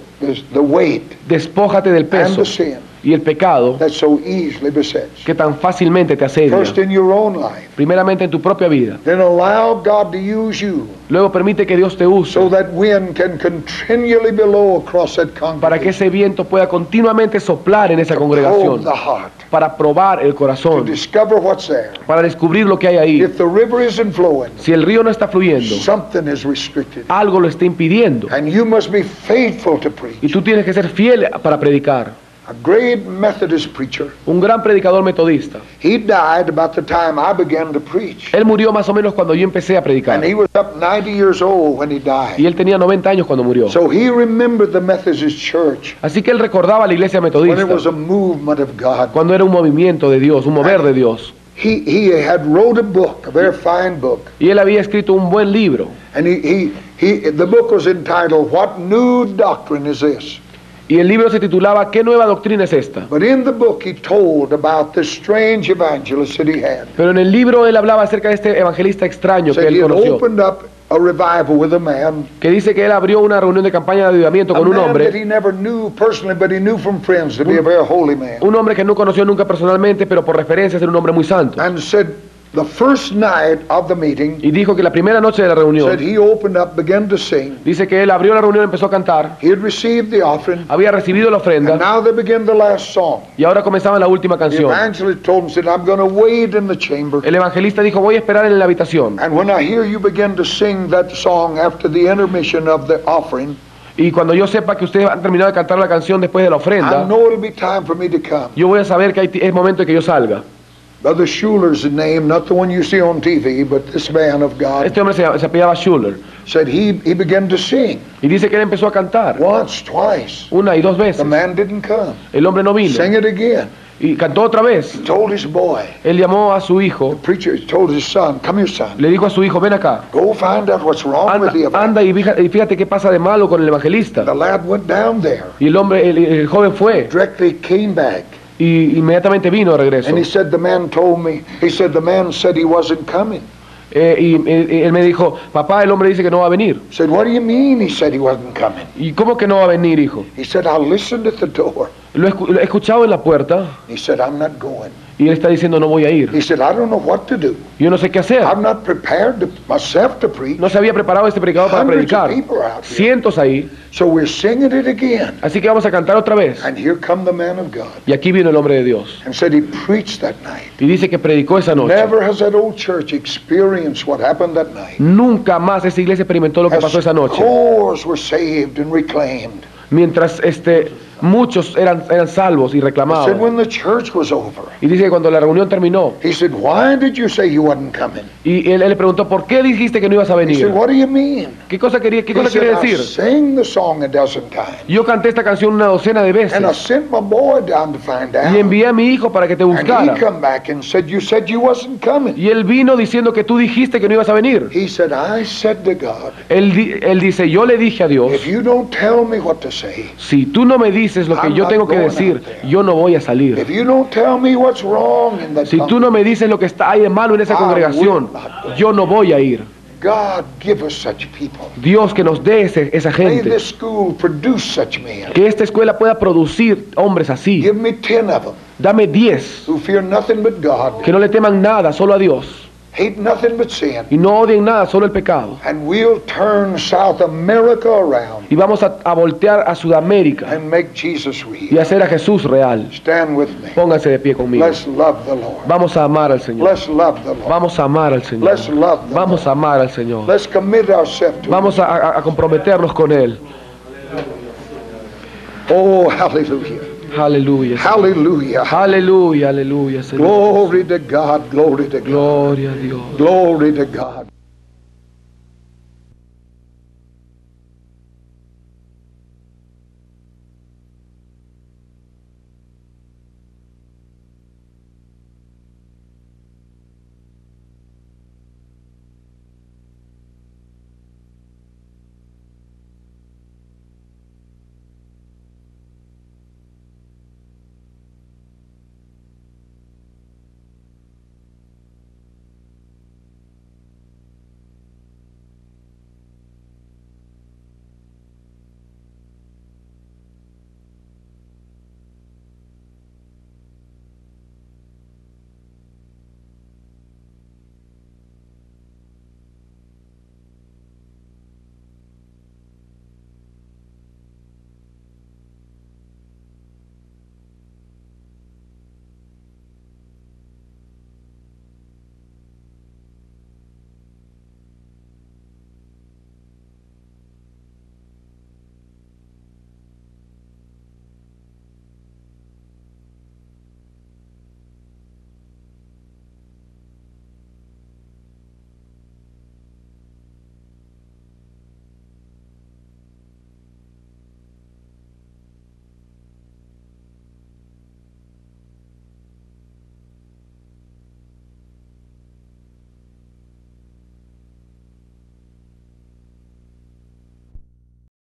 Speaker 2: the weight
Speaker 1: despójate del
Speaker 2: and the
Speaker 1: peso
Speaker 2: sin
Speaker 1: y el pecado
Speaker 2: that so easily besets.
Speaker 1: que tan fácilmente te asedia.
Speaker 2: First in your own life,
Speaker 1: Primeramente en tu propia vida.
Speaker 2: then allow God to use you
Speaker 1: Luego permite que Dios te use
Speaker 2: so that wind can continually blow across that
Speaker 1: para que
Speaker 2: congregation,
Speaker 1: ese viento pueda continuamente soplar en esa
Speaker 2: probe
Speaker 1: congregación,
Speaker 2: the heart,
Speaker 1: para probar el
Speaker 2: to
Speaker 1: corazón,
Speaker 2: discover what's there.
Speaker 1: para descubrir lo que hay ahí.
Speaker 2: If the river isn't flowing,
Speaker 1: Si el río no está fluyendo,
Speaker 2: something is restricted.
Speaker 1: algo lo está impidiendo.
Speaker 2: And you must be faithful to preach.
Speaker 1: Y tú tienes que ser fiel para predicar.
Speaker 2: A great Methodist preacher,
Speaker 1: Un gran predicador metodista.
Speaker 2: he died about the time I began to preach.
Speaker 1: Él murió más o menos cuando yo empecé a predicar.
Speaker 2: And he was up 90 years old when he
Speaker 1: Y
Speaker 2: died.
Speaker 1: él tenía 90 años cuando murió.
Speaker 2: So he remembered the Methodist church
Speaker 1: Así que él recordaba a la iglesia
Speaker 2: when it was
Speaker 1: metodista
Speaker 2: a movement of God.
Speaker 1: cuando era un movimiento de Dios, un mover de Dios.
Speaker 2: He had wrote a book, a very fine book.
Speaker 1: Y él había escrito un buen libro.
Speaker 2: And the book was entitled, What New Doctrine Is This?
Speaker 1: Y el libro se titulaba ¿Qué nueva doctrina es esta?
Speaker 2: But in the book he told about this strange evangelist that he had.
Speaker 1: Pero en el libro él hablaba acerca de este evangelista extraño que
Speaker 2: Said he
Speaker 1: él
Speaker 2: had
Speaker 1: conoció,
Speaker 2: opened up a revival with a man.
Speaker 1: que dice que él abrió una reunión de campaña de avivamiento
Speaker 2: A
Speaker 1: con un
Speaker 2: man that
Speaker 1: hombre,
Speaker 2: he never knew personally, but he knew from friends to be a very holy man.
Speaker 1: un hombre que no conoció nunca personalmente, pero por referencia es un hombre muy santo.
Speaker 2: And said the first night of the meeting,
Speaker 1: Y dijo que la primera noche de la
Speaker 2: said
Speaker 1: reunión,
Speaker 2: he opened up, began to sing.
Speaker 1: dice que él abrió la reunión, empezó a cantar,
Speaker 2: He had received the offering,
Speaker 1: había recibido la
Speaker 2: and
Speaker 1: ofrenda
Speaker 2: now they began the last song.
Speaker 1: y ahora comenzaba la última
Speaker 2: The
Speaker 1: canción.
Speaker 2: evangelist told him, said, I'm going to wait in the chamber.
Speaker 1: El evangelista dijo, voy a esperar en la habitación.
Speaker 2: And when I hear you begin to sing that song after the intermission of the offering,
Speaker 1: Y cuando yo sepa que ustedes han terminado de cantar la canción después de la
Speaker 2: I
Speaker 1: ofrenda,
Speaker 2: know it'll be time for me to come.
Speaker 1: yo voy a saber que es momento de que yo salga.
Speaker 2: Brother Schuler's the name, not the one you see on TV, but this man of God,
Speaker 1: Este hombre se apellidaba Schuller.
Speaker 2: said he began to sing
Speaker 1: Y dice que él empezó a cantar
Speaker 2: once, twice.
Speaker 1: una y dos
Speaker 2: The
Speaker 1: veces.
Speaker 2: man didn't come.
Speaker 1: El hombre no vino.
Speaker 2: Sang it again.
Speaker 1: Y cantó otra vez.
Speaker 2: Told his boy,
Speaker 1: Él llamó a su
Speaker 2: the
Speaker 1: hijo,
Speaker 2: preacher told his son, come here, son.
Speaker 1: le dijo a su hijo, ven acá.
Speaker 2: Go find out what's wrong with
Speaker 1: Anda,
Speaker 2: the evangelist.
Speaker 1: anda y fíjate qué pasa de malo con el evangelista.
Speaker 2: The lad went down there,
Speaker 1: Y el hombre, el joven fue
Speaker 2: directly came back.
Speaker 1: y inmediatamente vino de regreso.
Speaker 2: And he said, the man told me, he said, the man said he wasn't coming.
Speaker 1: Él me dijo, papá, el hombre dice que no va a venir.
Speaker 2: I said, what do you mean? He said he wasn't coming.
Speaker 1: ¿Y cómo que no va a venir, hijo?
Speaker 2: He said, I listened at the door.
Speaker 1: Lo he escuchado en la puerta
Speaker 2: He said, I'm not going.
Speaker 1: y él está diciendo, no voy a ir.
Speaker 2: He said, I don't know what to do.
Speaker 1: Yo no sé qué hacer.
Speaker 2: I'm not prepared myself to preach.
Speaker 1: No se había preparado este predicador para
Speaker 2: Hundreds of
Speaker 1: predicar.
Speaker 2: people are out here.
Speaker 1: Cientos ahí.
Speaker 2: So we're singing it again.
Speaker 1: Así que vamos a cantar otra vez.
Speaker 2: And here come the man of God.
Speaker 1: Y aquí vino el hombre de Dios.
Speaker 2: And said he preached that night.
Speaker 1: Y dice que predicó esa noche.
Speaker 2: Never has that old church experienced what happened that night.
Speaker 1: Nunca más esa iglesia experimentó lo que pasó esa noche.
Speaker 2: Scores were saved and reclaimed.
Speaker 1: Mientras muchos eran salvos y
Speaker 2: He said
Speaker 1: reclamaban.
Speaker 2: when the church was over,
Speaker 1: Y dice que cuando la reunión terminó,
Speaker 2: he said, why did you say you wasn't coming?
Speaker 1: y él le preguntó, ¿por qué dijiste que no ibas a
Speaker 2: He
Speaker 1: venir?
Speaker 2: said, what do you mean?
Speaker 1: ¿Qué cosa
Speaker 2: He
Speaker 1: quiere
Speaker 2: said, I
Speaker 1: decir?
Speaker 2: sang the song a dozen times.
Speaker 1: Yo canté esta canción una docena de
Speaker 2: And I
Speaker 1: veces
Speaker 2: sent my boy down to find
Speaker 1: y
Speaker 2: out.
Speaker 1: envié a mi hijo para que te
Speaker 2: And he
Speaker 1: buscara.
Speaker 2: come back and said, you said you wasn't coming.
Speaker 1: Y él vino diciendo que tú dijiste que no ibas a venir.
Speaker 2: He said, I said to God,
Speaker 1: Él dice, yo le dije a Dios,
Speaker 2: if you don't tell me what to say,
Speaker 1: si tú no me dices lo que
Speaker 2: I'm
Speaker 1: yo
Speaker 2: not
Speaker 1: tengo que
Speaker 2: going
Speaker 1: decir,
Speaker 2: out there.
Speaker 1: yo no voy a salir.
Speaker 2: if you don't tell me what's wrong in that
Speaker 1: Si tú no me dices lo que hay de malo en esa
Speaker 2: I
Speaker 1: congregación,
Speaker 2: will not go.
Speaker 1: yo no voy a ir.
Speaker 2: God give us such people.
Speaker 1: Dios que nos dé esa
Speaker 2: May
Speaker 1: gente.
Speaker 2: this school produce such men.
Speaker 1: Que esta escuela pueda producir hombres así.
Speaker 2: Give me 10 of them
Speaker 1: Dame 10
Speaker 2: who fear nothing but God,
Speaker 1: que no le teman nada, solo a Dios.
Speaker 2: hate nothing but sin,
Speaker 1: Y no odien nada, solo el pecado.
Speaker 2: and we'll turn South America around
Speaker 1: Y vamos a voltear a Sudamérica
Speaker 2: and make Jesus
Speaker 1: y
Speaker 2: real.
Speaker 1: hacer a Jesús real.
Speaker 2: Stand with me.
Speaker 1: Pónganse de pie conmigo.
Speaker 2: Let's love the Lord.
Speaker 1: Vamos a amar al Señor.
Speaker 2: Let's love the Lord.
Speaker 1: Vamos a amar al Señor.
Speaker 2: Let's love the
Speaker 1: Vamos a
Speaker 2: Lord.
Speaker 1: amar al Señor.
Speaker 2: Let's commit ourselves to Him.
Speaker 1: Vamos a comprometernos con Él.
Speaker 2: Oh, hallelujah.
Speaker 1: Aleluya.
Speaker 2: Hallelujah.
Speaker 1: Aleluya, aleluya, Señor.
Speaker 2: Glory to God. Glory to God.
Speaker 1: Gloria a Dios.
Speaker 2: Glory to God.